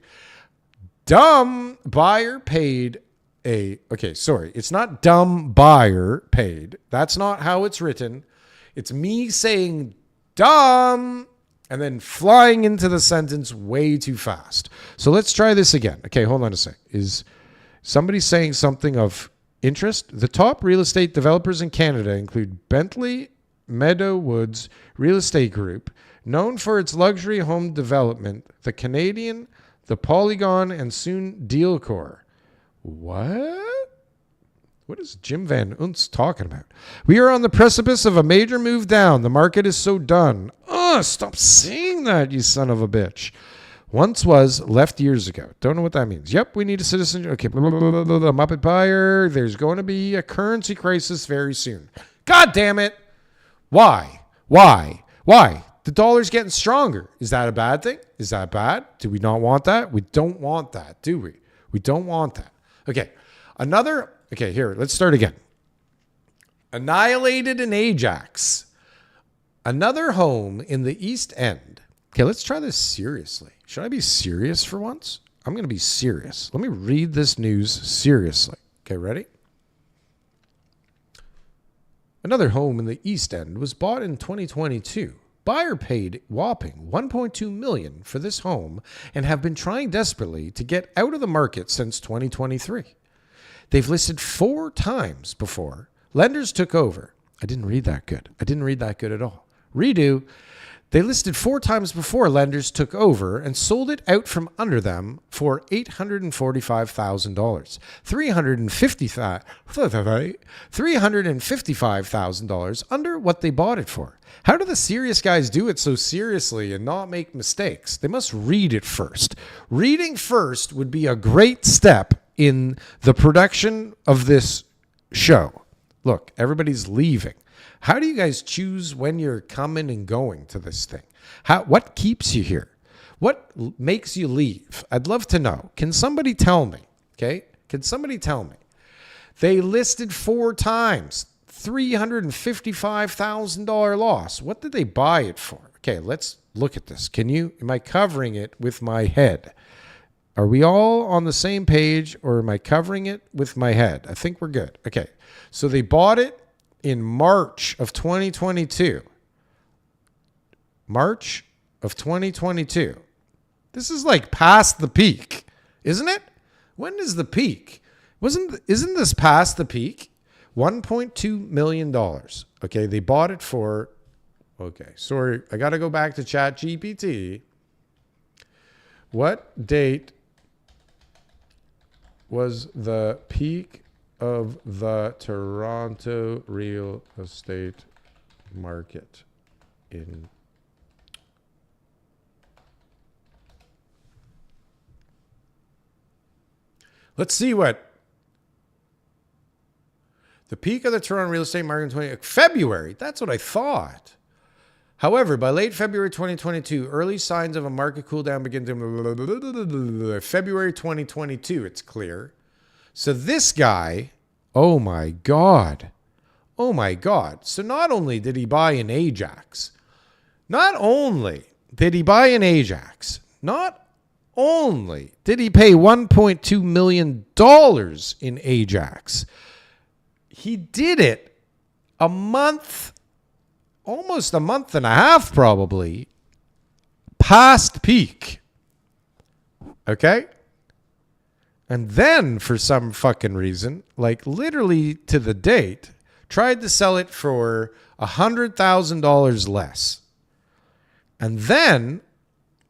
Dumb buyer paid it's not dumb buyer paid. That's not how it's written. It's me saying dumb and then flying into the sentence way too fast. So let's try this again. Okay, hold on a sec. Is somebody saying something of interest? The top real estate developers in Canada include Bentley Meadow Woods Real Estate Group, known for its luxury home development, the Canadian, the Polygon, and soon Dealcore. What? What is Jim Van Unst talking about? We are on the precipice of a major move down. The market is so done. Stop saying that, you son of a bitch. Once was, left years ago. Don't know what that means. Yep, we need a citizen. Okay, Muppet buyer. There's going to be a currency crisis very soon. God damn it. Why? The dollar's getting stronger. Is that a bad thing? Is that bad? Do we not want that? We don't want that, do we? We don't want that. Okay, here, let's start again. Annihilated an Ajax. Another home in the East End. Okay, let's try this seriously. Should I be serious for once? I'm going to be serious. Let me read this news seriously. Okay, ready? Another home in the East End was bought in 2022. Buyer paid whopping $1.2 million for this home and have been trying desperately to get out of the market since 2023. They've listed 4 times before. Lenders took over. I didn't read that good at all. Redo. They listed 4 times before lenders took over and sold it out from under them for $845,000, $355,000 under what they bought it for. How do the serious guys do it so seriously and not make mistakes? They must read it first. Reading first would be a great step in the production of this show. Look, everybody's leaving. How do you guys choose when you're coming and going to this thing? What keeps you here? What makes you leave? I'd love to know. Can somebody tell me? Okay? Can somebody tell me? They listed 4 times, $355,000 loss. What did they buy it for? Okay, let's look at this. Am I covering it with my head? Are we all on the same page, or am I covering it with my head? I think we're good. Okay, so they bought it in March of 2022. March of 2022. This is like past the peak, isn't it? When is the peak? Isn't this past the peak? $1.2 million. Okay, they bought it for, okay, sorry, I got to go back to ChatGPT. What date was the peak of the Toronto real estate market in? Let's see what the peak of the Toronto real estate market in February. That's what I thought. However, by late February 2022, early signs of a market cool down begin to February 2022. It's clear. So this guy, oh my God. So not only did he buy an Ajax, not only did he pay $1.2 million in Ajax, he did it almost a month and a half probably, past peak. Okay? And then for some fucking reason, like literally to the date, tried to sell it for $100,000 less. And then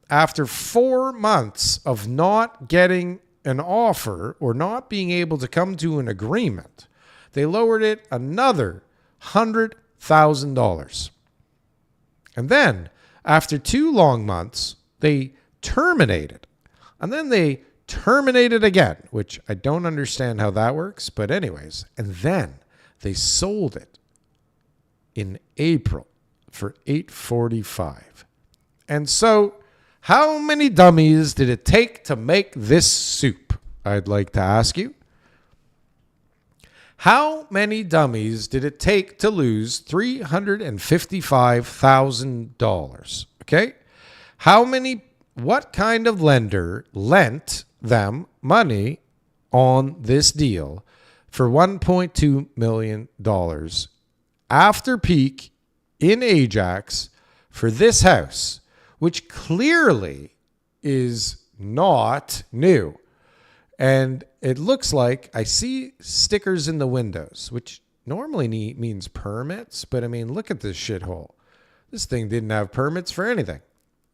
after 4 months of not getting an offer or not being able to come to an agreement, they lowered it another $100,000. And then after 2 long months, they terminated. And then they terminated again, which I don't understand how that works. But anyways, and then they sold it in April for $845,000. And so how many dummies did it take to make this soup? I'd like to ask you. How many dummies did it take to lose $355,000? Okay? What kind of lender lent them money on this deal for $1.2 million after peak in Ajax for this house, which clearly is not new? And it looks like I see stickers in the windows, which normally means permits. But I mean, look at this shithole. This thing didn't have permits for anything.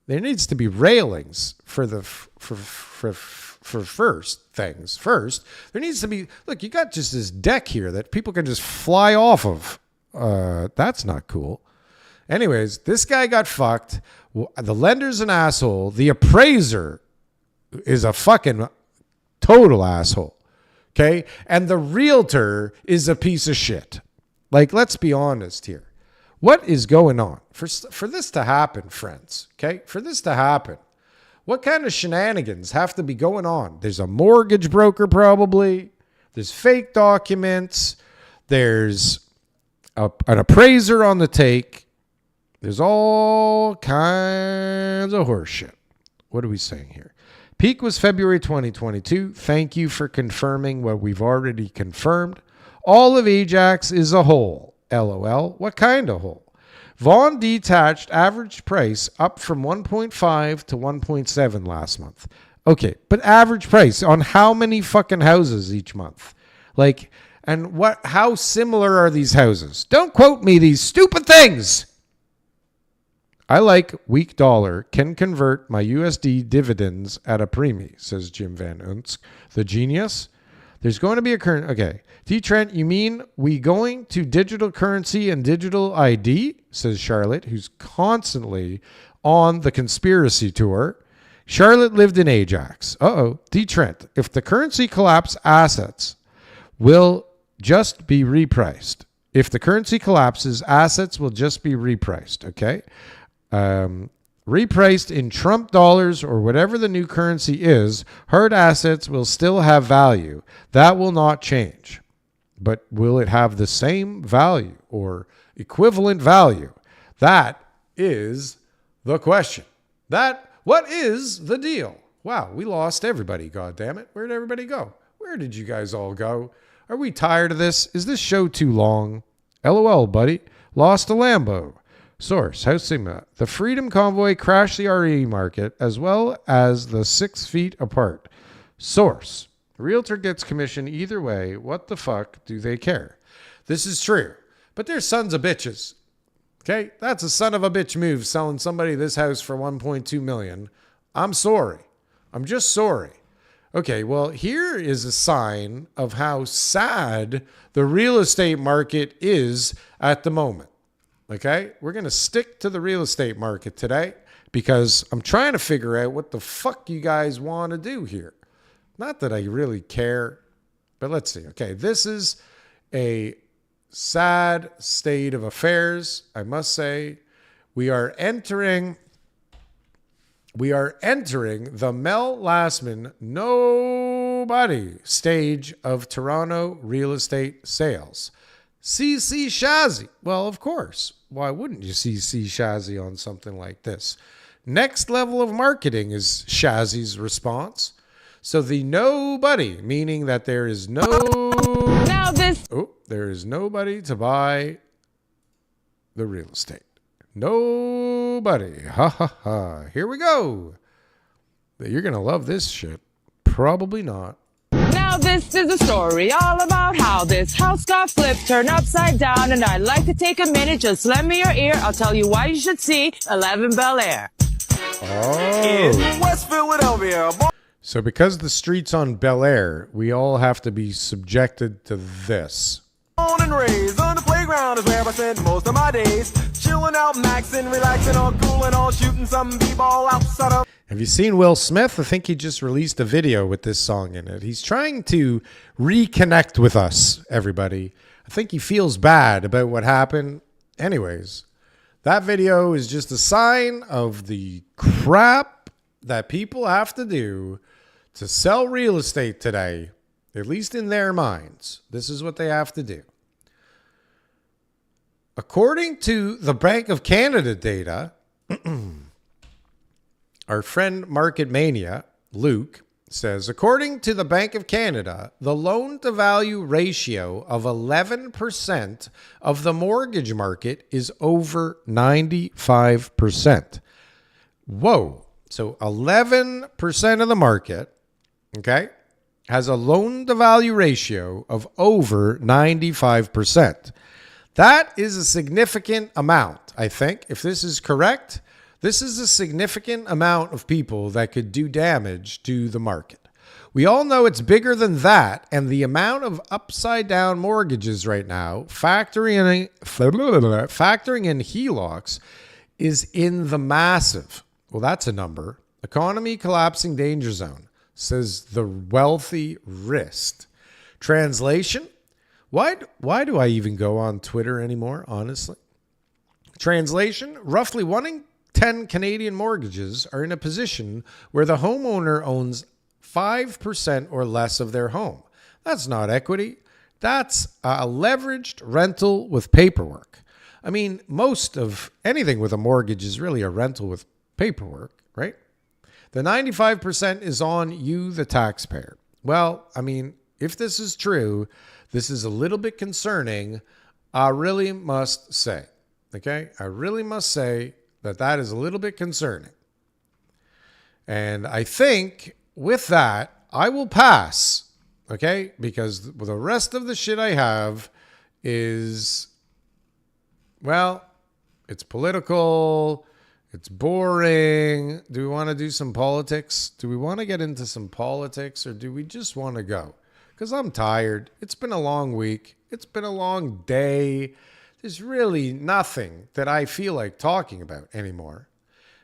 There needs to be railings for first things. First, there needs to be, look, you got just this deck here that people can just fly off of. That's not cool. Anyways, this guy got fucked. The lender's an asshole. The appraiser is a fucking total asshole. Okay? And the realtor is a piece of shit. Like, let's be honest here. What is going on? For this to happen, friends, okay? For this to happen, what kind of shenanigans have to be going on? There's a mortgage broker probably. There's fake documents. There's an appraiser on the take. There's all kinds of horseshit. What are we saying here? Peak was February 2022. Thank you for confirming what we've already confirmed. All of Ajax is a hole. LOL. What kind of hole? Vaughan detached average price up from 1.5 to 1.7 last month. Okay, but average price on how many fucking houses each month? Like, and how similar are these houses? Don't quote me these stupid things. I like weak dollar, can convert my USD dividends at a premium, says Jim Van Unsk. The genius? There's going to be a current. Okay. D. Trent, you mean we going to digital currency and digital ID? Says Charlotte, who's constantly on the conspiracy tour. Charlotte lived in Ajax. D. Trent, if the currency collapse, assets will just be repriced. If the currency collapses, assets will just be repriced. Okay. Repriced in Trump dollars or whatever the new currency is, hard assets will still have value. That will not change. But will it have the same value or equivalent value? That is the question. What is the deal? Wow, we lost everybody, goddammit. Where'd everybody go? Where did you guys all go? Are we tired of this? Is this show too long? LOL, buddy. Lost a Lambo. Source, House Sigma. The Freedom Convoy crashed the RE market as well as the 6 feet apart. Source, realtor gets commission either way. What the fuck do they care? This is true. But they're sons of bitches. Okay? That's a son of a bitch move selling somebody this house for $1.2 million. I'm sorry. I'm just sorry. Okay, well, here is a sign of how sad the real estate market is at the moment. Okay, we're going to stick to the real estate market today because I'm trying to figure out what the fuck you guys want to do here. Not that I really care, but let's see. Okay, this is a sad state of affairs, I must say. We are entering the Mel Lastman nobody stage of Toronto real estate sales. CC Shazzy. Well, of course. Why wouldn't you see Shazzy on something like this? Next level of marketing is Shazzy's response. So the nobody, meaning that there is there is nobody to buy the real estate. Nobody. Ha ha ha. Here we go. You're going to love this shit. Probably not. Now this is a story all about how this house got flipped, turned upside down, and I'd like to take a minute, just lend me your ear. I'll tell you why you should see 11 Bel Air. Oh. In West Philadelphia. So because the street's on Bel Air, we all have to be subjected to this. Born and raised on the playground is where I spent most of my days. Chilling out, maxing, relaxing, all cool and all, shooting some b-ball outside of. Have you seen Will Smith? I think he just released a video with this song in it. He's trying to reconnect with us, everybody. I think he feels bad about what happened. Anyways, that video is just a sign of the crap that people have to do to sell real estate today, at least in their minds. This is what they have to do. According to the Bank of Canada data, our friend Market Mania, Luke, says, according to the Bank of Canada, the loan-to-value ratio of 11% of the mortgage market is over 95%. Whoa. So 11% of the market, okay, has a loan-to-value ratio of over 95%. That is a significant amount, I think. If this is correct, this is a significant amount of people that could do damage to the market. We all know it's bigger than that, and the amount of upside-down mortgages right now, factoring in HELOCs, is in the massive. Well, that's a number. Economy collapsing danger zone, says the wealthy wrist. Translation? Why do I even go on Twitter anymore, honestly? Translation? Roughly 1 in 10 Canadian mortgages are in a position where the homeowner owns 5% or less of their home. That's not equity. That's a leveraged rental with paperwork. I mean, most of anything with a mortgage is really a rental with paperwork, right? The 95% is on you, the taxpayer. Well, I mean, if this is true, this is a little bit concerning. I really must say, okay? I really must say that is a little bit concerning. And I think with that, I will pass, okay? Because the rest of the shit I have is, well, it's political. It's boring. Do we want to do some politics? Do we want to get into some politics, or do we just want to go? Because I'm tired. It's been a long week. It's been a long day. There's really nothing that I feel like talking about anymore.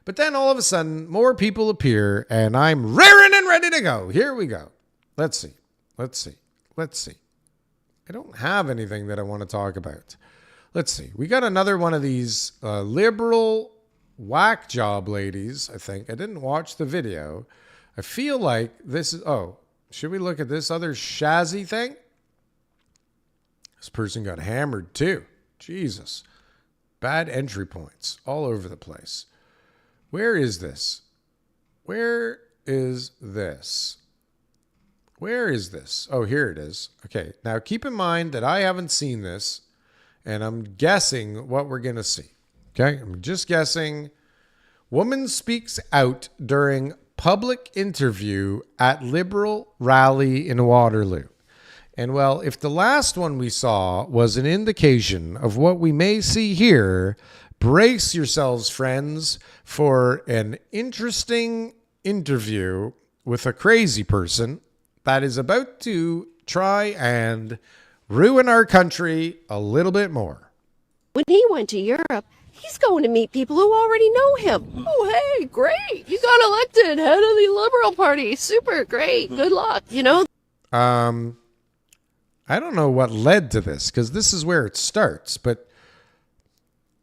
But then all of a sudden, more people appear, and I'm raring and ready to go. Here we go. Let's see. I don't have anything that I want to talk about. Let's see. We got another one of these liberal whack job ladies, I think. I didn't watch the video. I feel like this is... Oh, should we look at this other shazzy thing? This person got hammered too. Jesus. Bad entry points all over the place. Where is this? Where is this? Oh, here it is. Okay, now keep in mind that I haven't seen this, and I'm guessing what we're going to see. Okay, I'm just guessing. Woman speaks out during public interview at Liberal rally in Waterloo. And well, if the last one we saw was an indication of what we may see here, brace yourselves, friends, for an interesting interview with a crazy person that is about to try and ruin our country a little bit more. When he went to Europe, he's going to meet people who already know him. Oh, hey, great. You got elected head of the Liberal Party. Super, great. Good luck, you know? I don't know what led to this, because this is where it starts, but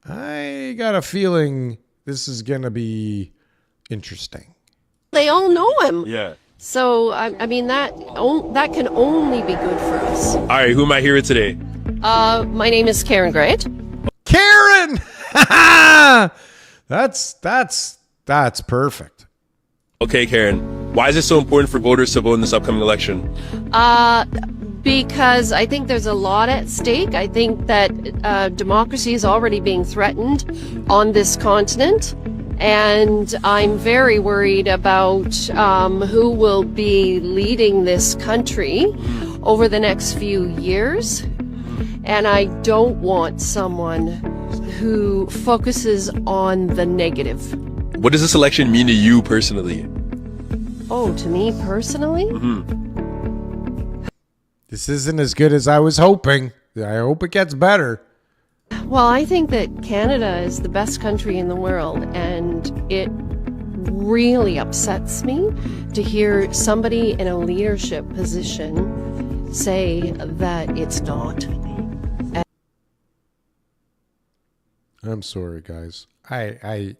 I got a feeling this is going to be interesting. They all know him. Yeah. So, I mean, that can only be good for us. All right, who am I here with today? My name is Karen Great. Karen! That's perfect. Okay, Karen. Why is it so important for voters to vote in this upcoming election? Because I think there's a lot at stake. I think that democracy is already being threatened on this continent. And I'm very worried about who will be leading this country over the next few years. And I don't want someone who focuses on the negative. What does this election mean to you personally? Oh, to me personally? This isn't as good as I was hoping. I hope it gets better. Well, I think that Canada is the best country in the world, and it really upsets me to hear somebody in a leadership position say that it's not. I'm sorry, guys. I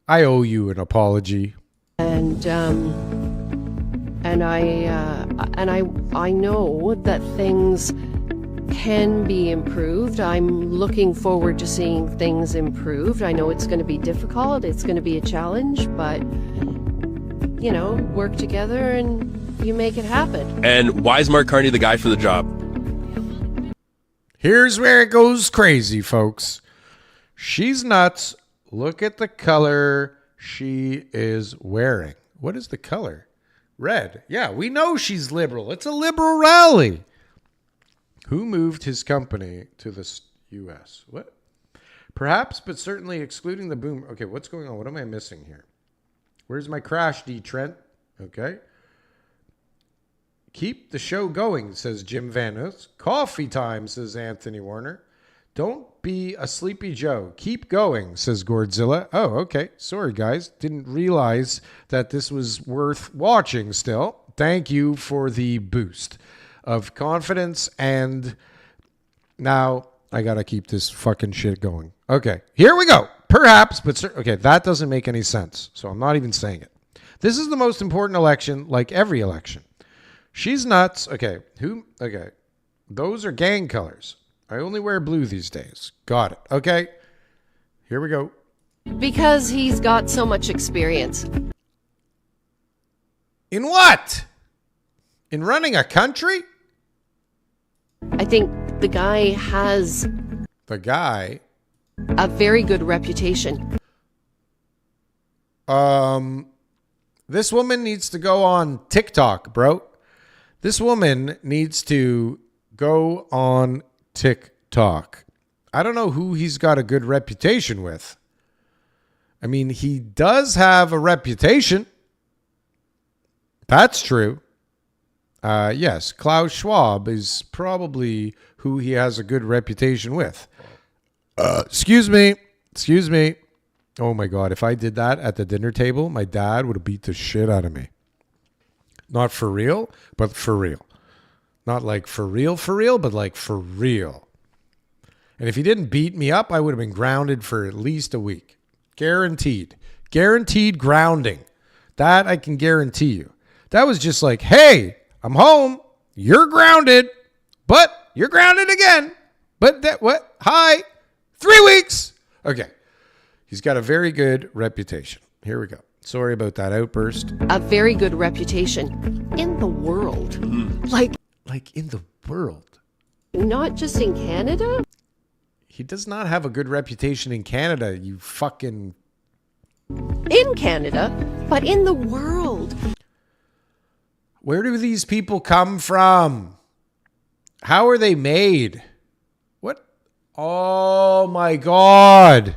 owe you an apology. And I know that things can be improved. I'm looking forward to seeing things improved. I know it's going to be difficult. It's going to be a challenge, but, you know, work together and you make it happen. And why is Mark Carney the guy for the job? Here's where it goes crazy, folks. She's nuts. Look at the color she is wearing. What is the color? Red. Yeah, we know she's liberal. It's a liberal rally. Who moved his company to the U.S.? What? Perhaps, but certainly excluding the boom. Okay, what's going on? What am I missing here? Where's my crash, D. Trent? Okay. Keep the show going, says Jim Vanos. Coffee time, says Anthony Warner. Don't be a sleepy Joe. Keep going, says Gordzilla. Oh, okay. Sorry, guys. Didn't realize that this was worth watching still. Thank you for the boost of confidence, and now I gotta keep this fucking shit going. Okay, here we go. Perhaps, but okay, that doesn't make any sense, so I'm not even saying it. This is the most important election, like every election. She's nuts. Okay, okay, those are gang colors. I only wear blue these days. Got it. Okay, here we go. Because he's got so much experience. In what? In running a country? I think the guy has a very good reputation. This woman needs to go on TikTok, bro. This woman needs to go on TikTok. I don't know who he's got a good reputation with, I mean, he does have a reputation. That's true. Yes, Klaus Schwab is probably who he has a good reputation with. Excuse me. Oh my God, if I did that at the dinner table, my dad would have beat the shit out of me. Not for real, but for real. Not like for real, but like for real. And if he didn't beat me up, I would have been grounded for at least a week. Guaranteed. Guaranteed grounding. That I can guarantee you. That was just like, hey, I'm home. You're grounded, but you're grounded again. But that what? Hi. 3 weeks. Okay. He's got a very good reputation. Here we go. Sorry about that outburst. A very good reputation in the world. Like in the world. not just in Canada. He does not have a good reputation in Canada, you fucking... In Canada, but in the world. Where do these people come from? How are they made? What? Oh my God.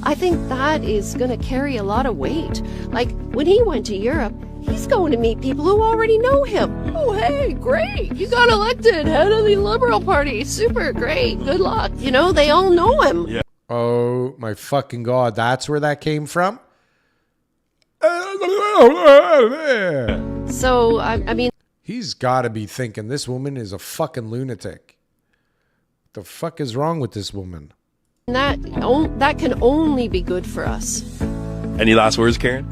I think that is going to carry a lot of weight. Like when he went to Europe, he's going to meet people who already know him. Oh, hey, great. You got elected head of the Liberal Party. Super great. Good luck. You know, they all know him. Yeah. Oh my fucking God. That's where that came from? So, I mean, He's got to be thinking this woman is a fucking lunatic. The fuck is wrong with this woman? that can only be good for us. Any last words, Karen?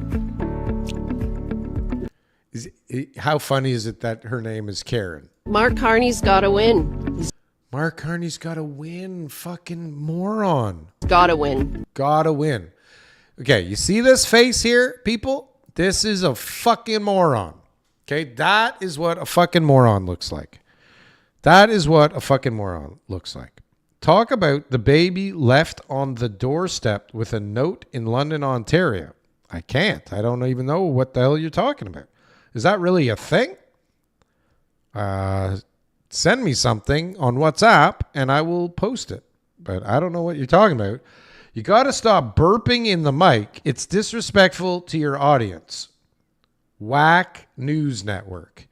How funny is it that her name is Karen? Mark Carney's got to win. Mark Carney's got to win. Fucking moron. Got to win. Gotta win. Okay, you see this face here, people? This is a fucking moron. Okay, that is what a fucking moron looks like. That is what a fucking moron looks like. Talk about the baby left on the doorstep with a note in London, Ontario. I can't. I don't even know what the hell you're talking about. Is that really a thing? Send me something on WhatsApp and I will post it. But I don't know what you're talking about. You got to stop burping in the mic. It's disrespectful to your audience. Whack News Network.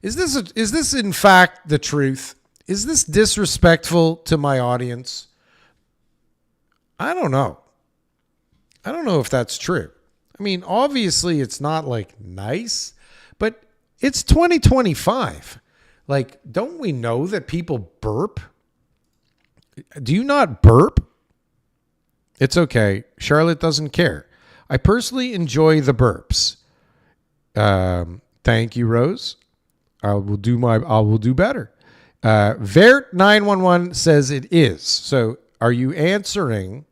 Is this in fact the truth? Is this disrespectful to my audience? I don't know. I don't know if that's true. I mean, obviously it's not like nice, but it's 2025. Like, don't we know that people burp? Do you not burp? It's okay. Charlotte doesn't care. I personally enjoy the burps. Thank you, Rose. I will do better. Vert 911 says it is. So are you answering?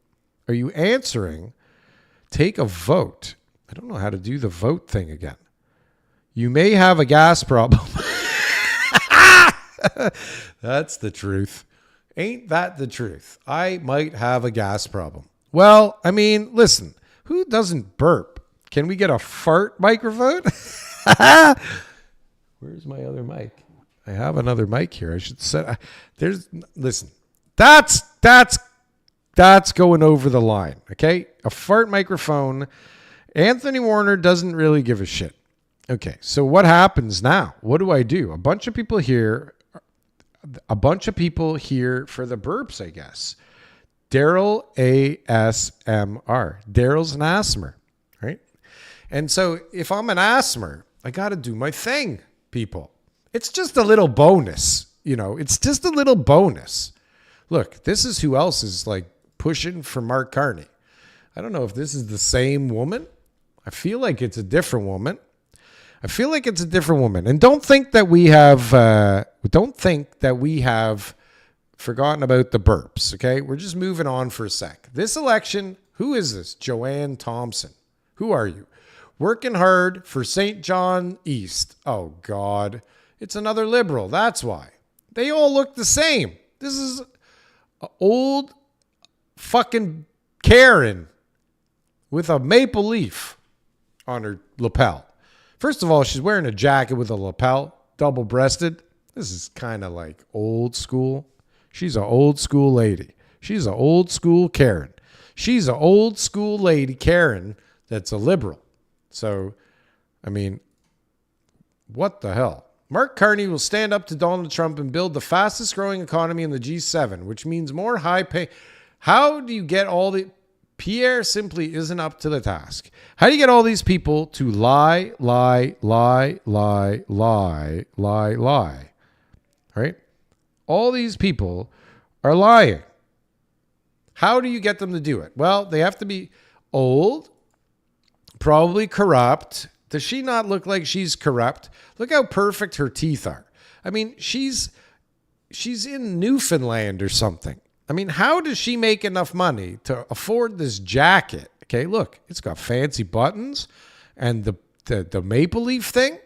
Take a vote. I don't know how to do the vote thing again. You may have a gas problem. That's the truth. Ain't that the truth? I might have a gas problem. Well, I mean, listen, who doesn't burp? Can we get a fart microphone? Where's my other mic? I have another mic here. I should set. Listen, that's going over the line. Okay, a fart microphone. Anthony Warner doesn't really give a shit. Okay, so what happens now? What do I do? A bunch of people here for the burps, I guess. Darryl ASMR. Darryl's an asthma, right? And so if I'm an asthma, I got to do my thing, people. It's just a little bonus, it's just a little bonus. Look, this is who else is like pushing for Mark Carney. I don't know if this is the same woman. I feel like it's a different woman. And don't think that we have forgotten about the burps, okay? We're just moving on for a sec. This election, who is this? Joanne Thompson. Who are you? Working hard for St. John East. Oh, God. It's another liberal. That's why. They all look the same. This is old fucking Karen with a maple leaf on her lapel. First of all, she's wearing a jacket with a lapel, double-breasted. This is kind of like old school. She's an old school lady. She's an old school Karen. She's an old school lady Karen that's a liberal. So, I mean, what the hell? Mark Carney will stand up to Donald Trump and build the fastest growing economy in the G7, which means more high pay. How do you get all the... Pierre simply isn't up to the task. How do you get all these people to lie? Right? All these people are lying. How do you get them to do it? Well, they have to be old, probably corrupt. Does she not look like she's corrupt? Look how perfect her teeth are. I mean, she's in Newfoundland or something. I mean, how does she make enough money to afford this jacket? Okay, look, it's got fancy buttons and the maple leaf thing,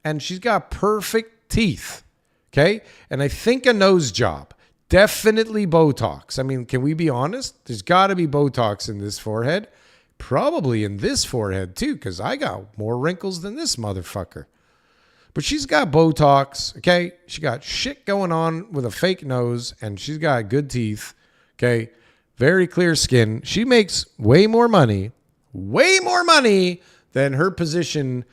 and she's got perfect teeth. Okay, and I think a nose job. Definitely Botox. I mean, can we be honest? There's got to be Botox in this forehead. Probably in this forehead too, because I got more wrinkles than this motherfucker. But she's got Botox, okay? She got shit going on with a fake nose, and she's got good teeth, okay? Very clear skin. She makes way more money than her position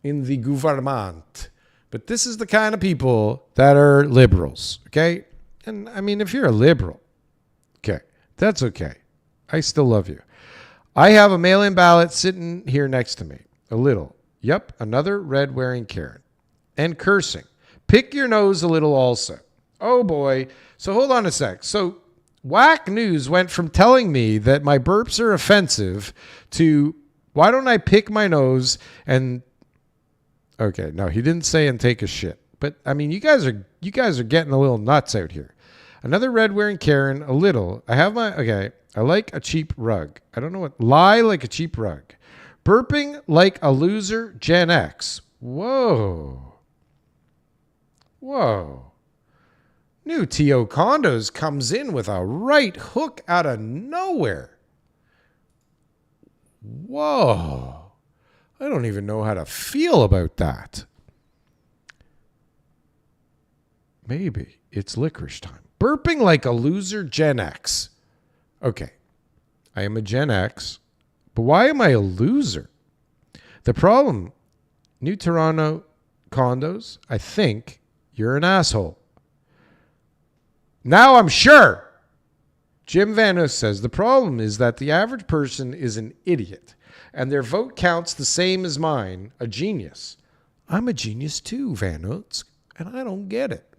in the gouvernement. But this is the kind of people that are liberals, okay? And I mean, if you're a liberal, okay, that's okay. I still love you. I have a mail-in ballot sitting here next to me. A little. Yep, another red-wearing Karen. And cursing. Pick your nose a little also. Oh, boy. So hold on a sec. So Whack News went from telling me that my burps are offensive to why don't I pick my nose and... Okay, no, he didn't say and take a shit. But, I mean, you guys are getting a little nuts out here. Another red-wearing Karen, a little. Okay, I like a cheap rug. I don't know what... Lie like a cheap rug. Burping like a loser, Gen X. Whoa. New T.O. Condos comes in with a right hook out of nowhere. Whoa. I don't even know how to feel about that. Maybe it's licorice time. Burping like a loser, Gen X. Okay. I am a Gen X. But why am I a loser? The problem, New Toronto condos, I think you're an asshole. Now I'm sure. Jim Vanos says the problem is that the average person is an idiot and their vote counts the same as mine, a genius. I'm a genius too, Vanos, and I don't get it.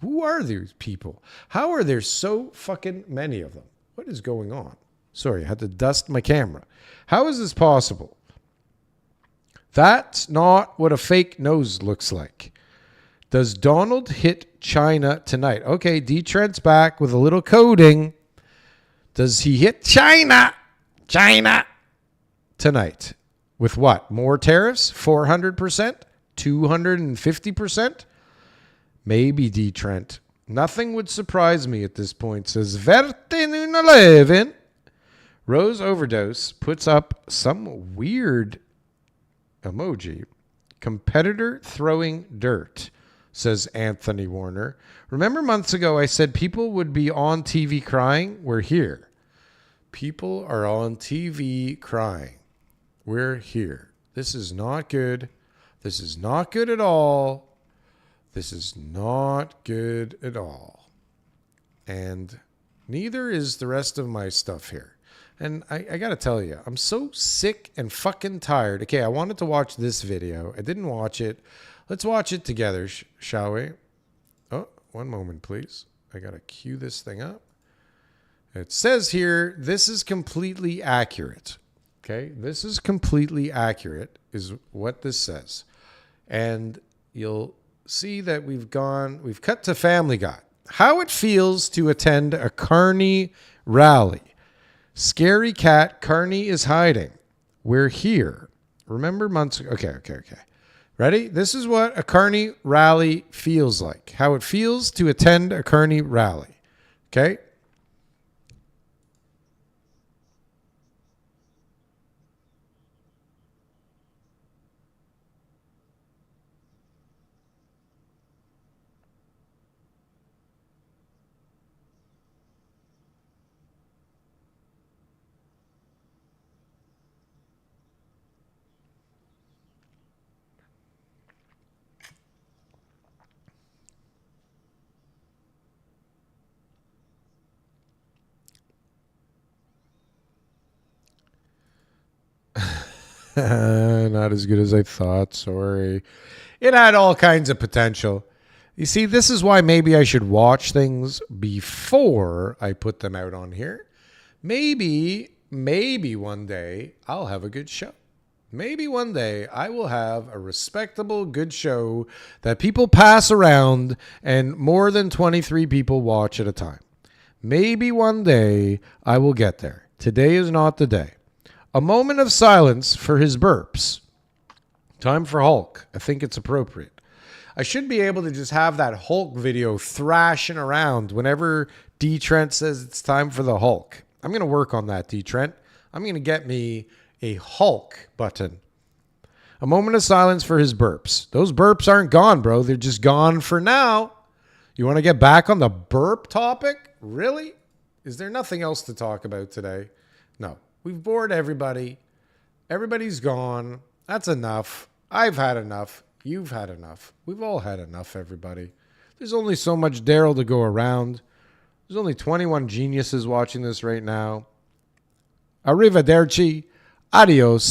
Who are these people? How are there so fucking many of them? What is going on? Sorry, I had to dust my camera. How is this possible? That's not what a fake nose looks like. Does Donald hit China tonight? Okay, D. Trent's back with a little coding. Does he hit China tonight? With what? More tariffs? 400%? 250%? Maybe, D. Trent. Nothing would surprise me at this point, says Vertin11. Rose Overdose puts up some weird emoji. Competitor throwing dirt, says Anthony Warner. Remember months ago I said people would be on TV crying? We're here. People are on TV crying. We're here. This is not good. This is not good at all. This is not good at all. And neither is the rest of my stuff here. And I got to tell you, I'm so sick and fucking tired. Okay, I wanted to watch this video. I didn't watch it. Let's watch it together, shall we? Oh, one moment, please. I got to cue this thing up. It says here, this is completely accurate. Okay, this is completely accurate is what this says. And you'll see that we've cut to Family Guy. How it feels to attend a Carney rally. Scary cat, Carney is hiding. We're here. Remember months ago? Okay. Ready? This is what a Carney rally feels like. How it feels to attend a Carney rally. Okay? Not as good as I thought. Sorry. It had all kinds of potential. You see, this is why maybe I should watch things before I put them out on here. Maybe one day I'll have a good show. Maybe one day I will have a respectable, good show that people pass around and more than 23 people watch at a time. Maybe one day I will get there. Today is not the day. A moment of silence for his burps. Time for Hulk. I think it's appropriate. I should be able to just have that Hulk video thrashing around whenever D. Trent says it's time for the Hulk. I'm going to work on that, D. Trent. I'm going to get me a Hulk button. A moment of silence for his burps. Those burps aren't gone, bro. They're just gone for now. You want to get back on the burp topic? Really? Is there nothing else to talk about today? No. We've bored everybody. Everybody's gone. That's enough. I've had enough. You've had enough. We've all had enough, everybody. There's only so much Darryl to go around. There's only 21 geniuses watching this right now. Arrivederci. Adios.